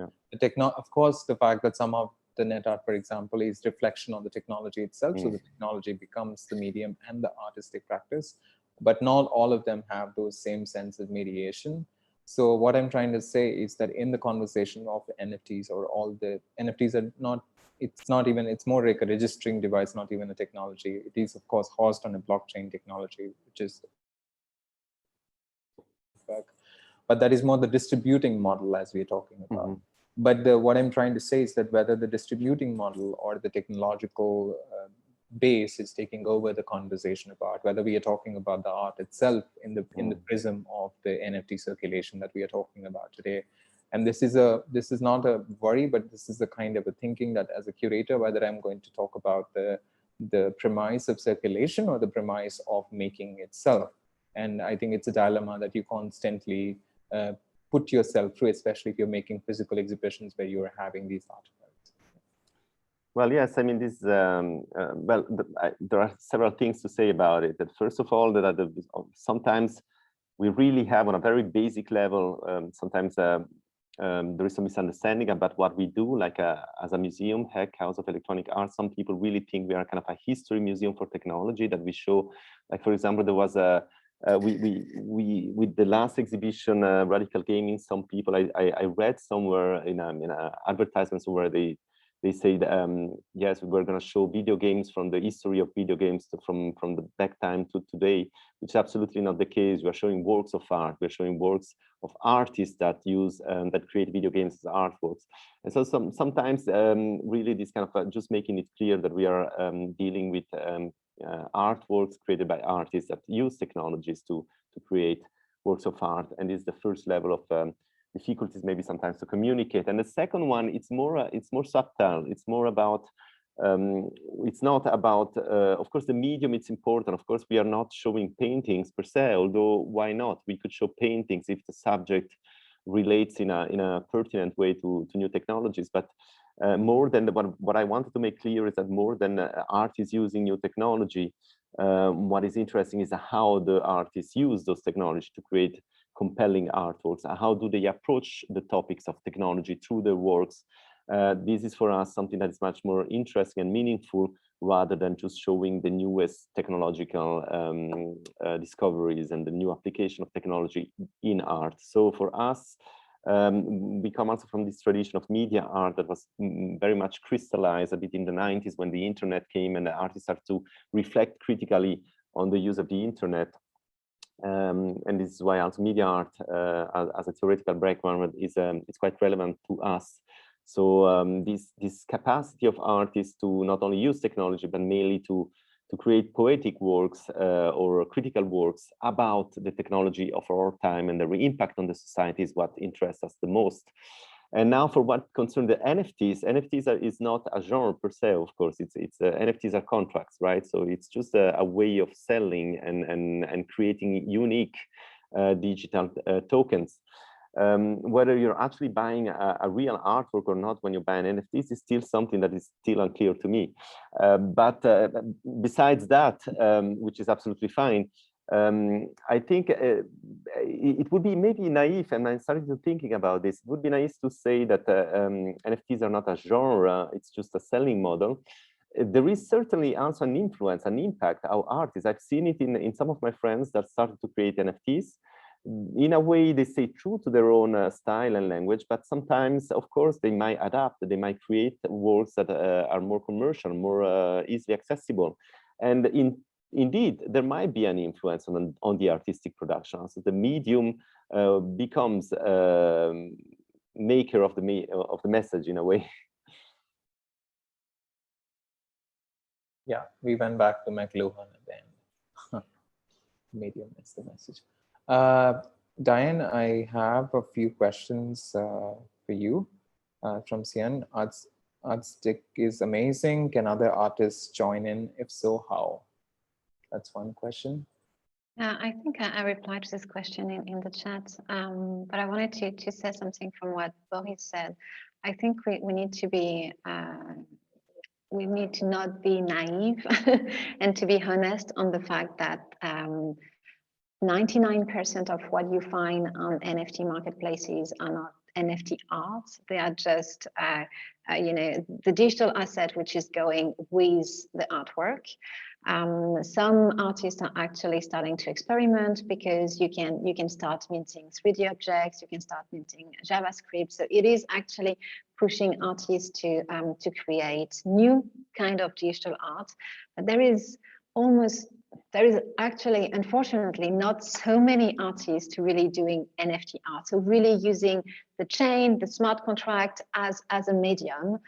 of course, the fact that some of the net art, for example, is reflection on the technology itself. So the technology becomes the medium and the artistic practice, but not all of them have those same sense of mediation. So what I'm trying to say is that in the conversation of NFTs, or all the NFTs are not, it's more like a registering device, not even a technology. It is, of course, housed on a blockchain technology, which is, but that is more the distributing model as we're talking about. But what I'm trying to say is that whether the distributing model or the technological base is taking over the conversation about, whether we are talking about the art itself in the prism of the NFT circulation that we are talking about today. And this is not a worry, but this is a kind of a thinking that as a curator, whether I'm going to talk about the premise of circulation or the premise of making itself. And I think it's a dilemma that you constantly put yourself through, especially if you're making physical exhibitions where you're having these artifacts? Well, yes, I mean, this, there are several things to say about it. That first of all, that sometimes we really have on a very basic level, sometimes there is some misunderstanding about what we do, like as a museum, HEC, House of Electronic Arts. Some people really think we are kind of a history museum for technology, that we show, like, for example, there was a, we with the last exhibition, Radical Gaming, some people, I read somewhere in a advertisement somewhere, they say, yes, we're going to show video games from the history of video games from the back time to today, which is absolutely not the case. We're showing works of art. We're showing works of artists that use that create video games as artworks. And so sometimes really this kind of just making it clear that we are dealing with artworks created by artists that use technologies to create works of art, and this is the first level of difficulties maybe sometimes to communicate. And the second one, it's more subtle. It's more about, it's not about, of course, the medium, it's important. Of course, we are not showing paintings per se, although why not? We could show paintings if the subject relates in a pertinent way to new technologies. But more than what I wanted to make clear is that more than art is using new technology, what is interesting is how the artists use those technologies to create compelling artworks. How do they approach the topics of technology through their works? This is for us something that is much more interesting and meaningful, rather than just showing the newest technological discoveries and the new application of technology in art. So for us, we come also from this tradition of media art that was very much crystallized a bit in the 90s when the internet came and the artists started to reflect critically on the use of the internet. And this is why also media art as a theoretical background is it's quite relevant to us. So this capacity of artists to not only use technology, but mainly to create poetic works or critical works about the technology of our time and their impact on the society is what interests us the most. And now for what concerns the NFTs is not a genre per se, of course. NFTs are contracts, right? So it's just a way of selling and creating unique digital tokens. Whether you're actually buying a real artwork or not when you buy an NFT is still something that is still unclear to me. But besides that, which is absolutely fine, I think it would be maybe naive, and I started to thinking about this, it would be naive to say that NFTs are not a genre, it's just a selling model. There is certainly also an influence, an impact, our artists. I've seen it in some of my friends that started to create NFTs. In a way, they stay true to their own style and language, but sometimes, of course, they might adapt, they might create works that are more commercial, more easily accessible. And indeed, there might be an influence on the artistic production. So the medium becomes maker of the message in a way. Yeah, we went back to McLuhan at the end. Medium is the message. Diane, I have a few questions for you from Sian. Artstick is amazing. Can other artists join in? If so, how? That's one question. I think I replied to this question in the chat, but I wanted to say something from what Boris said. I think we need to be we need to not be naive and to be honest on the fact that 99% of what you find on NFT marketplaces are not NFT art. They are just, the digital asset which is going with the artwork. Some artists are actually starting to experiment because you can start minting 3D objects, you can start minting JavaScript. So it is actually pushing artists to create new kind of digital art. But there is actually, unfortunately, not so many artists really doing NFT art. So really using the chain, the smart contract as a medium.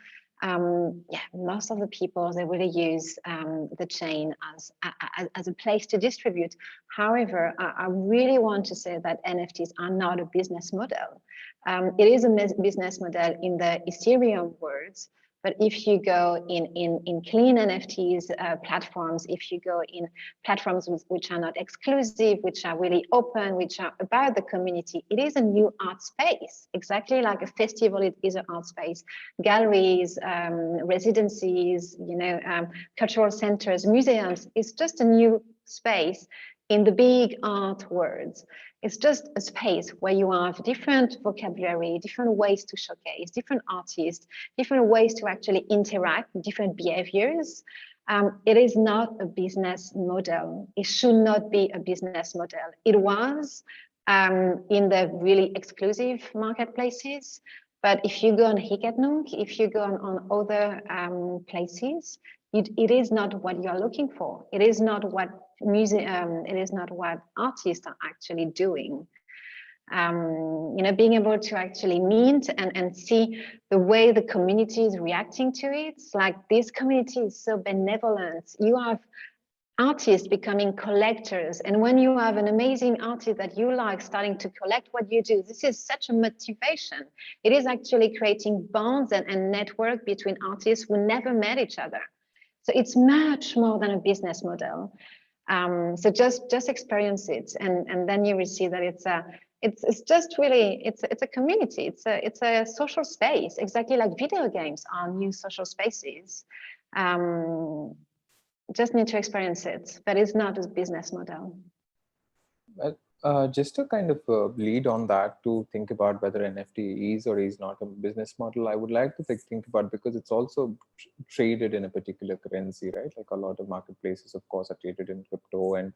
Most of the people, they really use the chain as a place to distribute. However, I really want to say that NFTs are not a business model. It is a business model in the Ethereum world, But if you go in clean NFTs platforms, if you go in platforms which are not exclusive, which are really open, which are about the community, it is a new art space, exactly like a festival. It is an art space. Galleries, residencies, cultural centers, museums. It's just a new space in the big art words. It's just a space where you have different vocabulary, different ways to showcase, different artists, different ways to actually interact, different behaviors. It is not a business model. It should not be a business model. It was in the really exclusive marketplaces. But if you go on Hiketnook, if you go on other places, it is not what you're looking for. It is not what it is not what artists are actually doing. Being able to actually meet and see the way the community is reacting to it. It's like this community is so benevolent. You have artists becoming collectors. And when you have an amazing artist that you like starting to collect what you do, this is such a motivation. It is actually creating bonds and network between artists who never met each other. So it's much more than a business model. So just experience it, and then you will see that it's just really it's a community. It's a social space, exactly like video games are new social spaces. Just need to experience it, but it's not a business model. Just to kind of lead on that, to think about whether NFT is or is not a business model, I would like to think about, because it's also traded in a particular currency, right? Like a lot of marketplaces, of course, are traded in crypto, and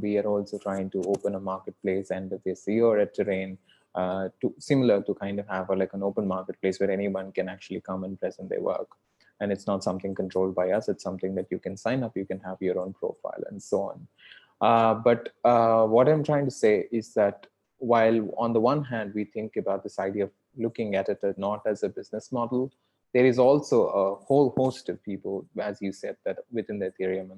we are also trying to open a marketplace end of this year at Terrain, similar to kind of have like an open marketplace where anyone can actually come and present their work. And it's not something controlled by us. It's something that you can sign up, you can have your own profile and so on. But what I'm trying to say is that while on the one hand, we think about this idea of looking at it not as a business model, there is also a whole host of people, as you said, that within the Ethereum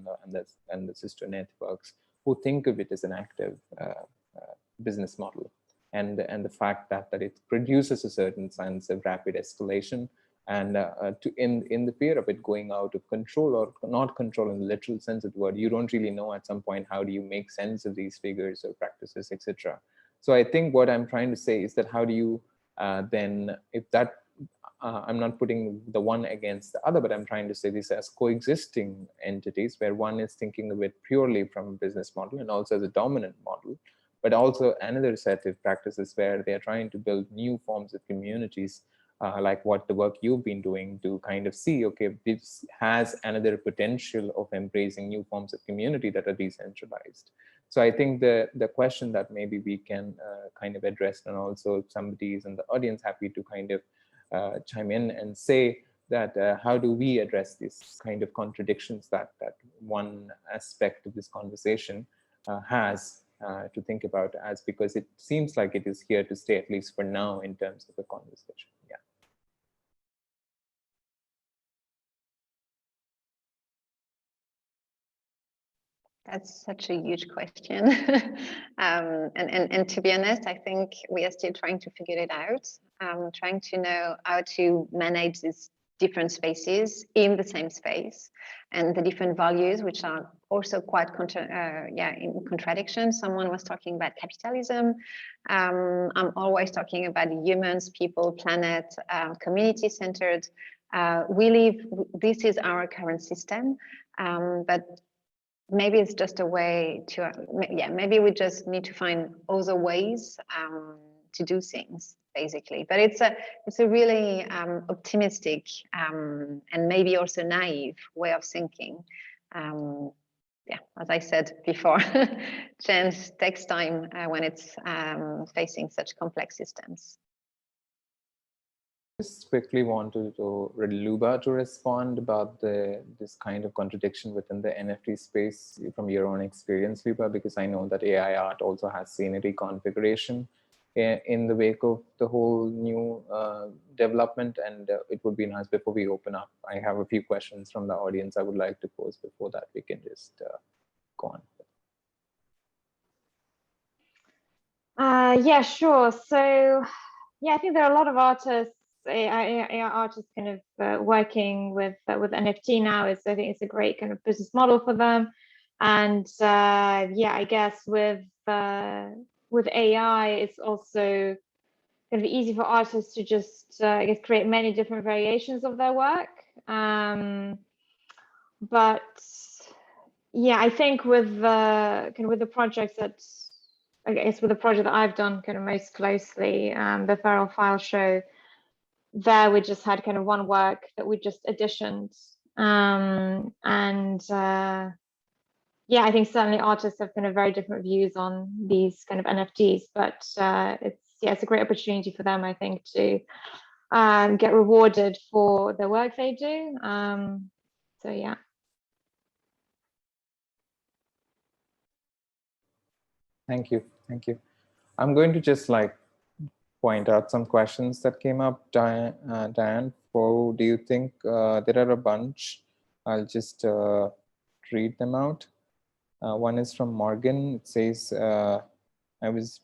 and the sister networks, who think of it as an active business model. And the fact that it produces a certain sense of rapid escalation, and in the fear of it going out of control, or not control in the literal sense of the word. You don't really know at some point, how do you make sense of these figures or practices, etc. So I think what I'm trying to say is that how do you then, if that, I'm not putting the one against the other, but I'm trying to say this as coexisting entities, where one is thinking of it purely from a business model and also as a dominant model, but also another set of practices where they're trying to build new forms of communities, like what the work you've been doing, to kind of see, okay, this has another potential of embracing new forms of community that are decentralized. So I think the question that maybe we can kind of address, and also if somebody is in the audience happy to kind of chime in and say that how do we address these kind of contradictions that one aspect of this conversation has to think about, as because it seems like it is here to stay, at least for now, in terms of the conversation. Yeah. That's such a huge question. And to be honest, I think we are still trying to figure it out, trying to know how to manage these different spaces in the same space, and the different values, which are also quite in contradiction. Someone was talking about capitalism. I'm always talking about humans, people, planet, community-centered. This is our current system, but maybe it's just a way to, maybe we just need to find other ways to do things, basically. But it's a really optimistic and maybe also naive way of thinking. As I said before, change takes time when it's facing such complex systems. Just quickly wanted to Luba to respond about this kind of contradiction within the NFT space from your own experience, Luba, because I know that AI art also has seen a reconfiguration in the wake of the whole new development, and it would be nice, before we open up, I have a few questions from the audience I would like to pose. Before that, we can just go on. Yeah, sure. So yeah, I think there are a lot of artists AI artists kind of working with NFT now is, I think it's a great kind of business model for them. And yeah, I guess with AI, it's also going to be easy for artists to just I guess create many different variations of their work. But yeah, I think with the projects that I guess with the project that I've done kind of most closely, the Feral File Show, there we just had kind of one work that we just editioned. Yeah, I think certainly artists have kind of very different views on these kind of NFTs, but it's a great opportunity for them, I think, to get rewarded for the work they do. So yeah. Thank you. I'm going to just like point out some questions that came up. Diane, do you think there are a bunch? I'll just read them out. One is from Morgan. It says, NFTs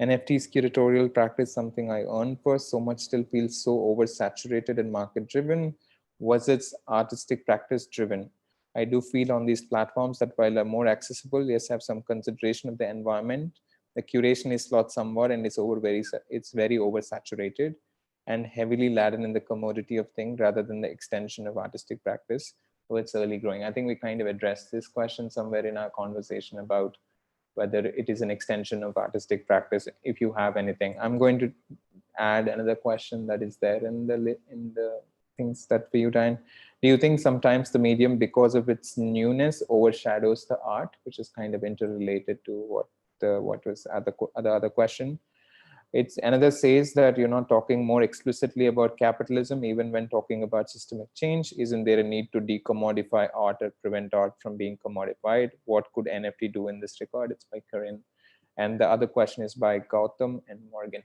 curatorial practice, something I earned for, so much still feels so oversaturated and market driven. Was its artistic practice driven? I do feel on these platforms that while are more accessible, yes, have some consideration of the environment. The curation is flawed somewhat and it's very oversaturated and heavily laden in the commodity of thing rather than the extension of artistic practice. So it's early growing. I think we kind of addressed this question somewhere in our conversation about whether it is an extension of artistic practice. If you have anything, I'm going to add another question that is there in the things that for you, Diane. Do you think sometimes the medium, because of its newness, overshadows the art, which is kind of interrelated to what was the other question? It's another says that you're not talking more explicitly about capitalism, even when talking about systemic change. Isn't there a need to decommodify art or prevent art from being commodified? What could NFT do in this regard? It's by Karin. And the other question is by Gautam and Morgan.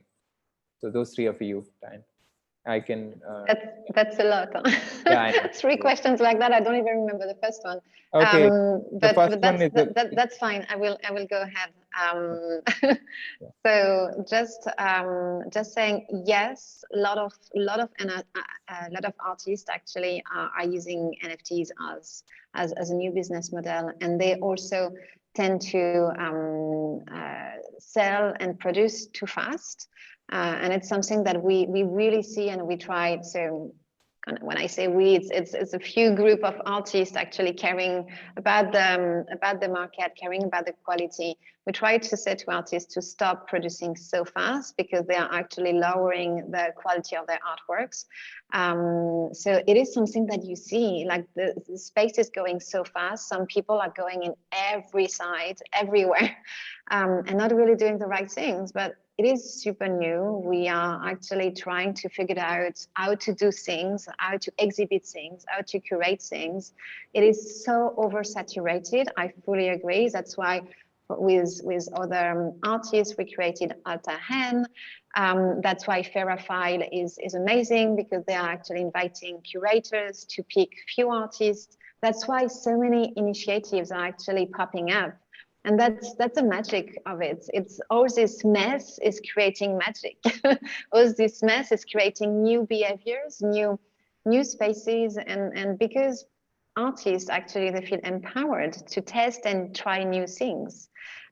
So those three are for you, Diane. I can. That's a lot. Yeah, I know. Three questions like that. I don't even remember the first one. Okay. But that's fine. I will go ahead. So just saying yes. A lot of artists actually are using NFTs as a new business model, and they also tend to sell and produce too fast. And it's something that we really see and we try. So when I say we, it's a few group of artists actually caring about the market, caring about the quality. We try to say to artists to stop producing so fast because they are actually lowering the quality of their artworks. So it is something that you see, like the space is going so fast. Some people are going in every side, everywhere, and not really doing the right things, but it is super new. We are actually trying to figure out how to do things, how to exhibit things, how to curate things. It is so oversaturated. I fully agree. That's why with other artists, we created Alta Hen. That's why Ferrafile is amazing, because they are actually inviting curators to pick few artists. That's why so many initiatives are actually popping up. And that's the magic of it. It's all this mess is creating magic. All this mess is creating new behaviors, new spaces, and because artists actually, they feel empowered to test and try new things.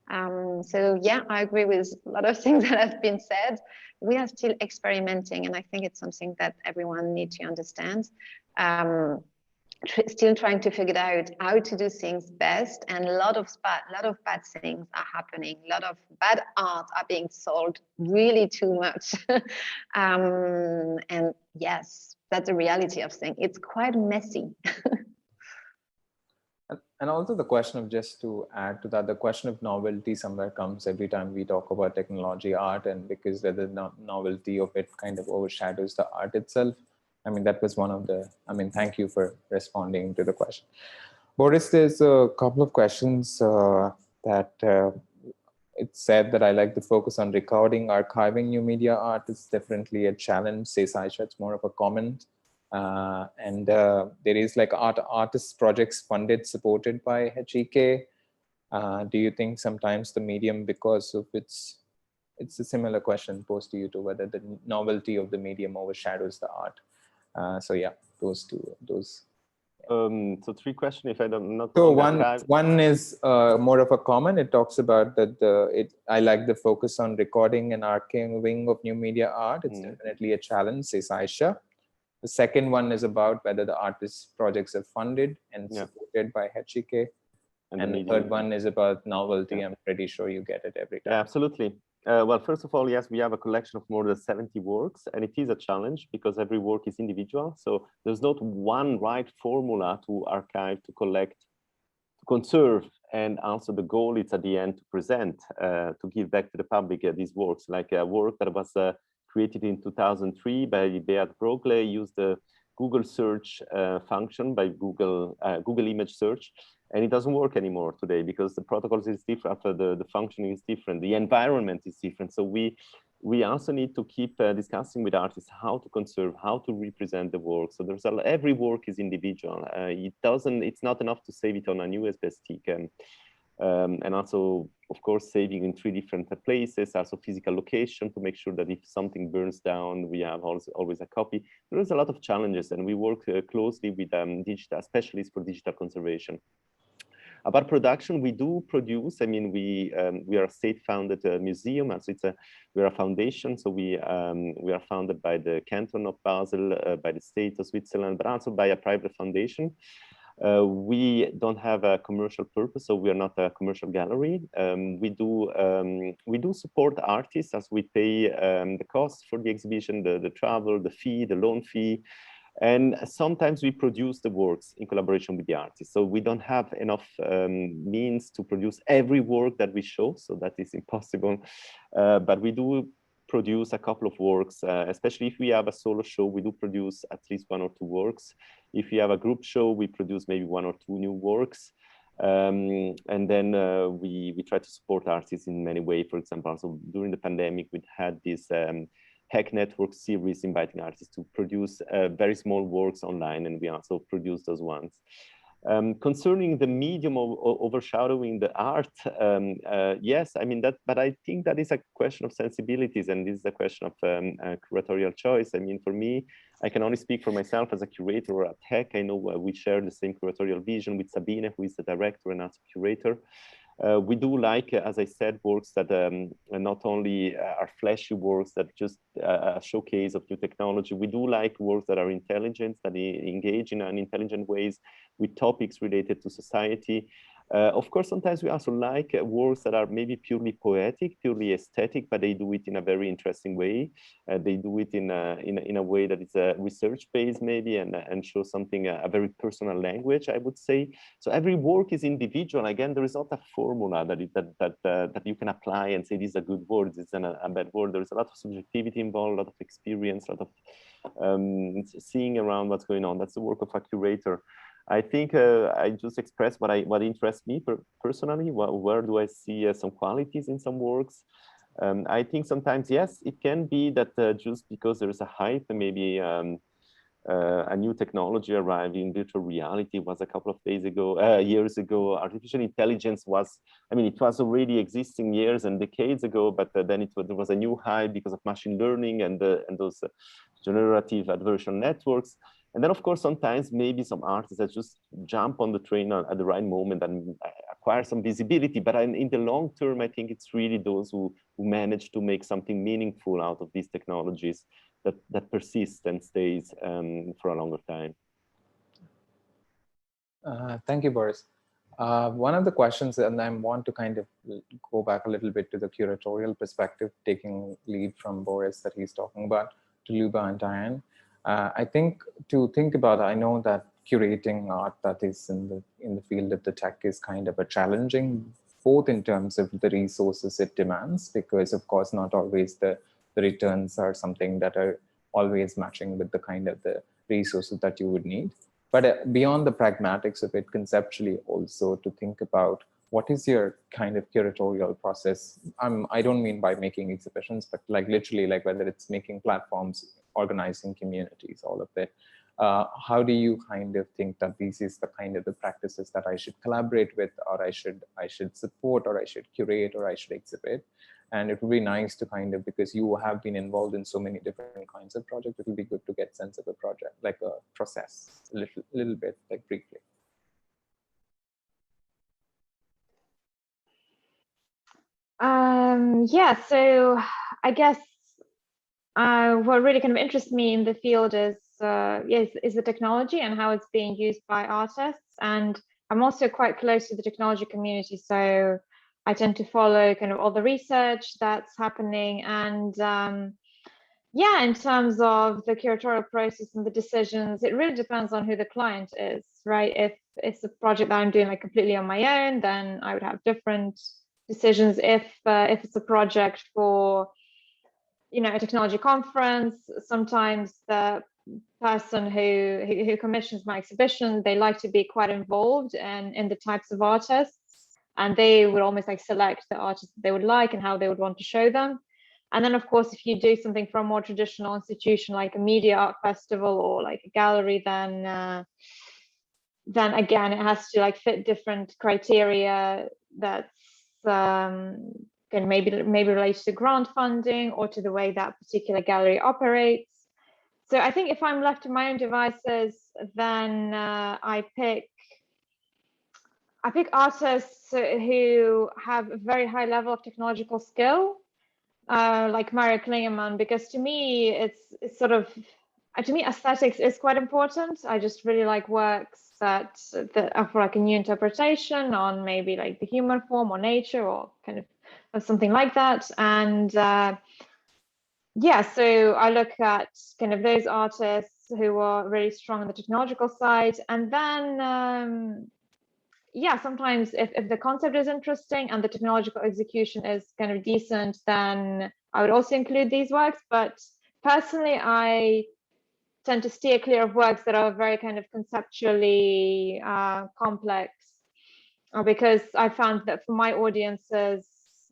So yeah, I agree with a lot of things that have been said. We are still experimenting, and I think it's something that everyone needs to understand. Still trying to figure out how to do things best, and a lot of bad things are happening. A lot of bad art are being sold really too much. And yes, that's the reality of things. It's quite messy. And also the question of, just to add to that, the question of novelty somewhere comes every time we talk about technology art, and because the novelty of it kind of overshadows the art itself. I mean, that was one of the, thank you for responding to the question. Boris, there's a couple of questions that it said that I like to focus on recording, archiving new media art is definitely a challenge. Says Aisha, it's more of a comment. And there is like artist projects funded, supported by HEK. Do you think sometimes the medium, because of its it's a similar question posed to you to whether the novelty of the medium overshadows the art. So yeah, those. So 3 questions, if I don't not So wrong, one is more of a comment. It talks about that I like the focus on recording and archiving of new media art. It's definitely a challenge, says Aisha. The second one is about whether the artist projects are funded and supported by HEK. And the third one is about novelty. I'm pretty sure you get it every time. Yeah, absolutely. Well, first of all, yes, we have a collection of more than 70 works, and it is a challenge because every work is individual. So there's not one right formula to archive, to collect, to conserve, and also the goal is at the end to present, to give back to the public these works. Like a work that was created in 2003 by Beat Brogley, used the Google search function by Google image search. And it doesn't work anymore today because the protocols is different, the functioning is different, the environment is different. So we also need to keep discussing with artists how to conserve, how to represent the work. So there's every work is individual. It's not enough to save it on a USB stick. And also, of course, saving in 3 different places, also physical location to make sure that if something burns down, we have always a copy. There is a lot of challenges, and we work closely with digital specialists for digital conservation. About production, we do produce. I mean, we are a state-founded museum, and so we are a foundation. So we are founded by the Canton of Basel, by the state of Switzerland, but also by a private foundation. We don't have a commercial purpose, so we are not a commercial gallery. We do support artists as we pay the costs for the exhibition, the travel, the fee, the loan fee. And sometimes we produce the works in collaboration with the artists. So we don't have enough means to produce every work that we show, so that is impossible. But we do produce a couple of works, especially if we have a solo show, we do produce at least 1 or 2 works. If we have a group show, we produce maybe 1 or 2 new works. And then we try to support artists in many ways. For example, also during the pandemic, we had this Hack Network series inviting artists to produce very small works online, and we also produce those ones. Concerning the medium of overshadowing the art, yes, I mean that, but I think that is a question of sensibilities, and this is a question of curatorial choice. I mean, for me, I can only speak for myself as a curator at Tech. I know we share the same curatorial vision with Sabine, who is the director and also curator. We do like, as I said, works that not only are flashy works that just a showcase of new technology. We do like works that are intelligent, that engage in an intelligent ways with topics related to society. Of course, sometimes we also like works that are maybe purely poetic, purely aesthetic, but they do it in a very interesting way. They do it in a way that is research-based maybe, and show something, a very personal language, I would say. So every work is individual. Again, there is not a formula that you can apply and say, this is a good word, this is a bad word. There is a lot of subjectivity involved, a lot of experience, a lot of seeing around what's going on. That's the work of a curator. I think I just expressed what interests me personally. Where do I see some qualities in some works? I think sometimes, yes, it can be that just because there is a hype, maybe a new technology arriving, virtual reality was a couple of years ago. Artificial intelligence was, I mean, it was already existing years and decades ago, but then there was a new hype because of machine learning and those generative adversarial networks. And then, of course, sometimes maybe some artists that just jump on the train at the right moment and acquire some visibility. But in the long term, I think it's really those who manage to make something meaningful out of these technologies that persists and stays for a longer time. Thank you, Boris. One of the questions, and I want to kind of go back a little bit to the curatorial perspective, taking lead from Boris that he's talking about, to Luba and Diane. I think to think about, I know that curating art that is in the field of the tech is kind of a challenging, both in terms of the resources it demands, because of course not always the returns are something that are always matching with the kind of the resources that you would need. But beyond the pragmatics of it, conceptually also to think about what is your kind of curatorial process. I don't mean by making exhibitions, but like literally like whether it's making platforms, organizing communities, all of it. How do you kind of think that this is the kind of the practices that I should collaborate with, or I should support, or I should curate, or I should exhibit? And it would be nice to kind of, because you have been involved in so many different kinds of projects, it will be good to get sense of a project, like a process, a little bit, like briefly. Yeah, so I guess what really kind of interests me in the field is the technology and how it's being used by artists. And I'm also quite close to the technology community, so I tend to follow kind of all the research that's happening. And yeah, in terms of the curatorial process and the decisions, it really depends on who the client is, right? If it's a project that I'm doing like completely on my own, then I would have different decisions. If it's a project for, you know, a technology conference, sometimes the person who commissions my exhibition, they like to be quite involved in the types of artists, and they would almost like select the artists they would like and how they would want to show them. And then of course, if you do something for a more traditional institution like a media art festival or like a gallery, then again it has to like fit different criteria that's can maybe related to grant funding or to the way that particular gallery operates. So I think if I'm left to my own devices, then I pick artists who have a very high level of technological skill, like Mario Klingemann, because to me, it's sort of, to me, aesthetics is quite important. I just really like works that offer like a new interpretation on maybe like the human form or nature or kind of something like that. And yeah, so I look at kind of those artists who are really strong on the technological side. And then, yeah, sometimes if the concept is interesting and the technological execution is kind of decent, then I would also include these works. But personally, I tend to steer clear of works that are very kind of conceptually complex, because I found that for my audiences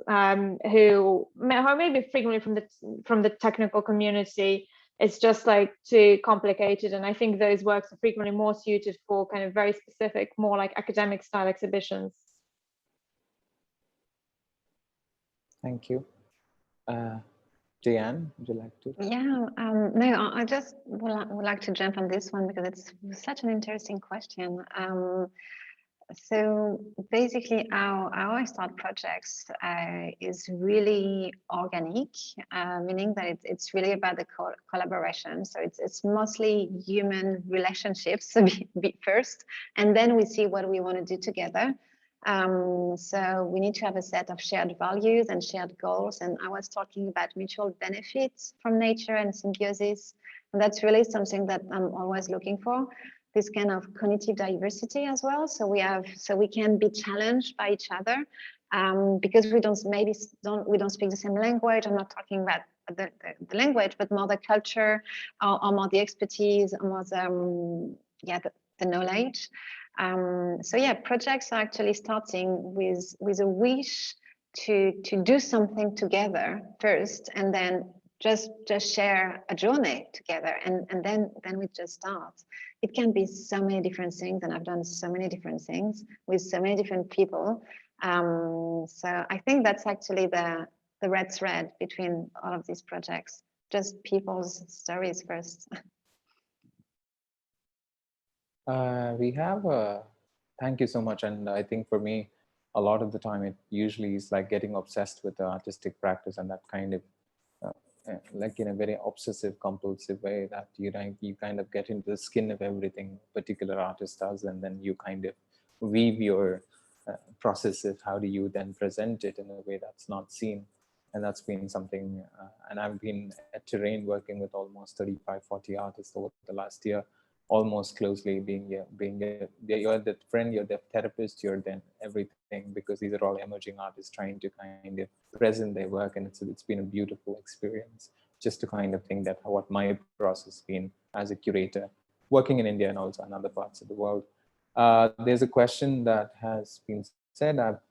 who maybe frequently from the technical community, it's just like too complicated. And I think those works are frequently more suited for kind of very specific, more like academic style exhibitions. Thank you. Diane, would you like to? Yeah, no, I just would like to jump on this one because it's such an interesting question. So basically, how I start projects is really organic, meaning that it's really about the collaboration. So it's mostly human relationships first, and then we see what we want to do together. So we need to have a set of shared values and shared goals. And I was talking about mutual benefits from nature and symbiosis. And that's really something that I'm always looking for. This kind of cognitive diversity as well. So we can be challenged by each other because we don't speak the same language. I'm not talking about the language, but more the culture or more the expertise, or more the knowledge. So yeah, projects are actually starting with a wish to do something together first, and then just share a journey together, and then we just start. It can be so many different things, and I've done so many different things with so many different people. So I think that's actually the red thread between all of these projects, just people's stories first. We have thank you so much. And I think for me, a lot of the time, it usually is like getting obsessed with the artistic practice, and that kind of like in a very obsessive compulsive way that you kind of get into the skin of everything a particular artist does, and then you kind of weave your process of how do you then present it in a way that's not seen. And that's been something, and I've been at Terrain working with almost 35-40 artists over the last year, almost closely you're the friend, you're the therapist, you're then everything, because these are all emerging artists trying to kind of present their work. And it's been a beautiful experience just to kind of think that what my process has been as a curator working in India and also in other parts of the world. There's a question that has been said. I have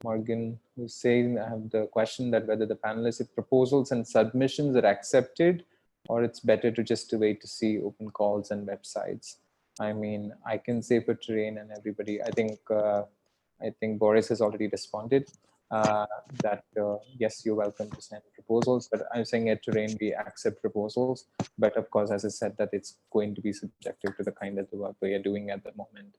Morgan who's saying, I have the question that whether the panelists, if proposals and submissions are accepted, or it's better to just wait to see open calls and websites. I mean, I can say for Terrain and everybody, I think Boris has already responded. that yes, you're welcome to send proposals, but I'm saying at Terrain we accept proposals, but of course, as I said, that it's going to be subjective to the kind of the work we are doing at the moment.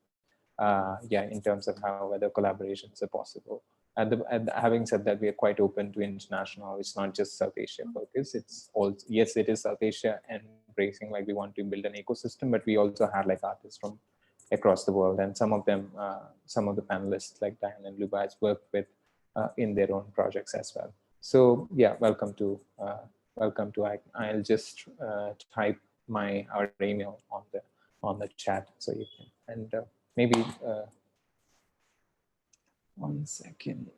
Yeah, in terms of how other collaborations are possible. And having said that, we are quite open to international. It's not just South Asia focus. It's also, yes, it is South Asia and embracing, like we want to build an ecosystem, but we also have like artists from across the world, and some of them, some of the panelists like Diane and Luba has worked with in their own projects as well. So yeah, welcome to. I'll just type our email on the chat so you can, and maybe 1 second.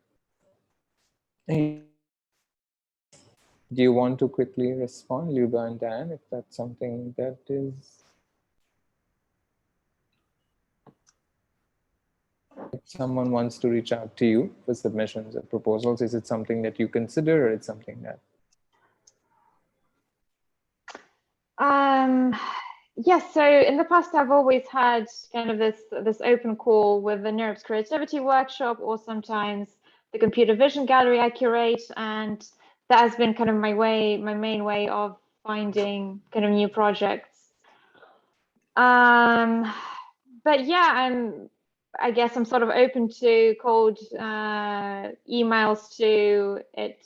Do you want to quickly respond, Luba and Dan, if that's something that is? If someone wants to reach out to you for submissions or proposals, is it something that you consider, or it's something that? Yes, so in the past, I've always had kind of this open call with the NeurIPS Creativity Workshop, or sometimes the Computer Vision Gallery I curate, and that has been kind of my main way of finding kind of new projects. But yeah, I guess I'm sort of open to cold emails too. It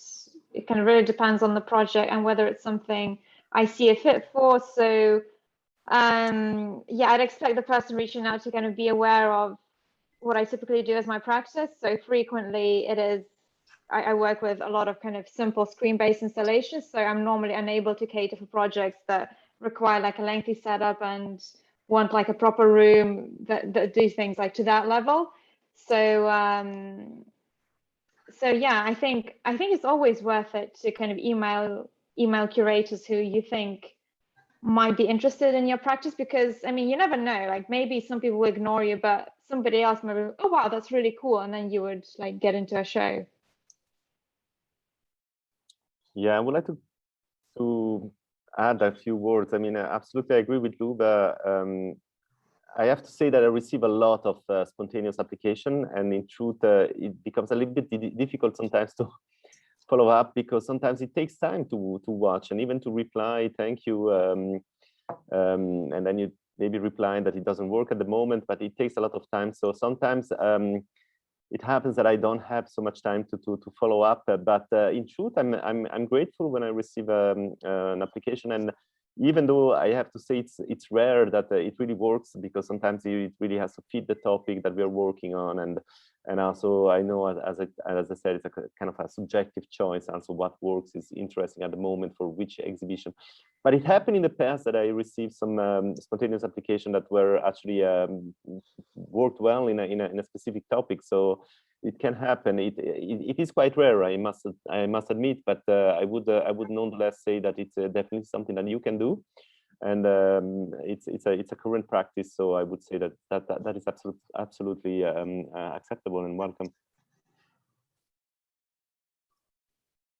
kind of really depends on the project and whether it's something I see a fit for. So yeah, I'd expect the person reaching out to kind of be aware of what I typically do as my practice. So frequently it is, I work with a lot of kind of simple screen-based installations. So I'm normally unable to cater for projects that require like a lengthy setup and want like a proper room that do things like to that level. So so yeah, I think it's always worth it to kind of email curators who you think might be interested in your practice, because I mean, you never know, like maybe some people will ignore you, but somebody else might be, oh wow, that's really cool, and then you would like get into a show. Yeah, I would like to add a few words. I mean, absolutely, I agree with Luba. I have to say that I receive a lot of spontaneous application, and in truth, it becomes a little bit difficult sometimes to follow up, because sometimes it takes time to watch and even to reply, thank you, and then you maybe reply that it doesn't work at the moment, but it takes a lot of time. So sometimes it happens that I don't have so much time to follow up. But in truth, I'm grateful when I receive an application, and even though I have to say it's rare that it really works, because sometimes it really has to fit the topic that we are working on, and also I know, as I said, it's a kind of a subjective choice. Also, what works is interesting at the moment for which exhibition. But it happened in the past that I received some spontaneous application that were actually worked well in a specific topic. So it can happen. It is quite rare, I must admit, but I would nonetheless say that it's definitely something that you can do, and it's a current practice. So I would say that is absolutely acceptable and welcome.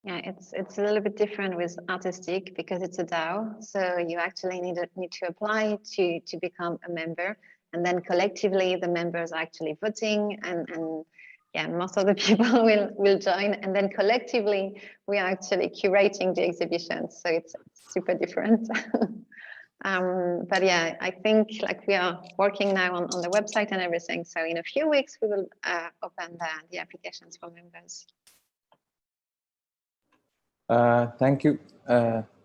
Yeah, it's a little bit different with artistic, because it's a DAO. So you actually need to apply to become a member, and then collectively the members are actually voting, and yeah, most of the people will join, and then collectively we are actually curating the exhibition. So it's super different. But yeah, I think like we are working now on the website and everything. So in a few weeks we will open the applications for members. Thank you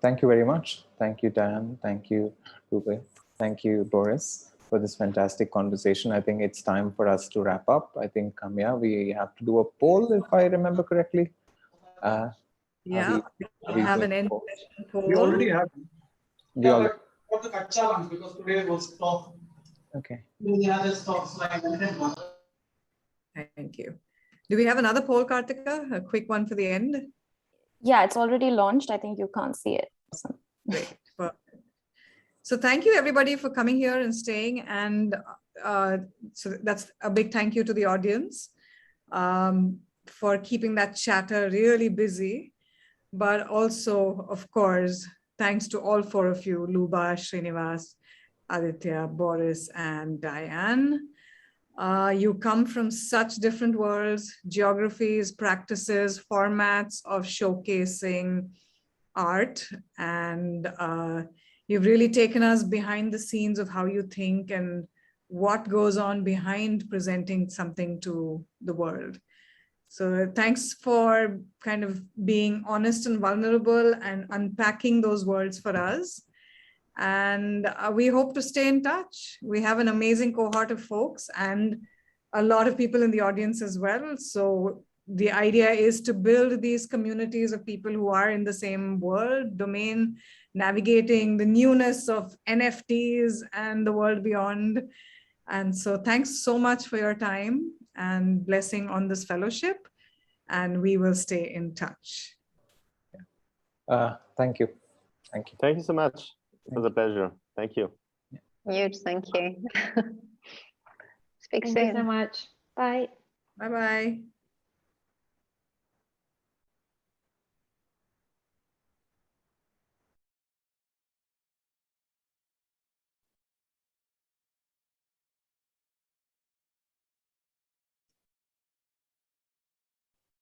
very much. Thank you, Diane. Thank you, Ruby. Thank you, Boris, for this fantastic conversation. I think it's time for us to wrap up. I think, Kamya, we have to do a poll, if I remember correctly. Yeah, we have an end session poll. We already have. We already. For the challenge, because today was top. Okay. The other stocks like Thank you. Do we have another poll, Kartika? A quick one for the end? Yeah, it's already launched. I think you can't see it. Awesome. Great. Perfect. So thank you everybody for coming here and staying. And so that's a big thank you to the audience for keeping that chatter really busy. But also, of course, thanks to all four of you, Luba, Srinivas, Aditya, Boris, and Diane. You come from such different worlds, geographies, practices, formats of showcasing art, and you've really taken us behind the scenes of how you think and what goes on behind presenting something to the world. So thanks for kind of being honest and vulnerable and unpacking those words for us. And we hope to stay in touch. We have an amazing cohort of folks and a lot of people in the audience as well. So the idea is to build these communities of people who are in the same world, domain, navigating the newness of NFTs and the world beyond. And so thanks so much for your time and blessing on this fellowship. And we will stay in touch. Thank you. Thank you. Thank you so much. It was a pleasure. Thank you. Huge thank you. Speak Thank soon. you so much. Bye. Bye-bye.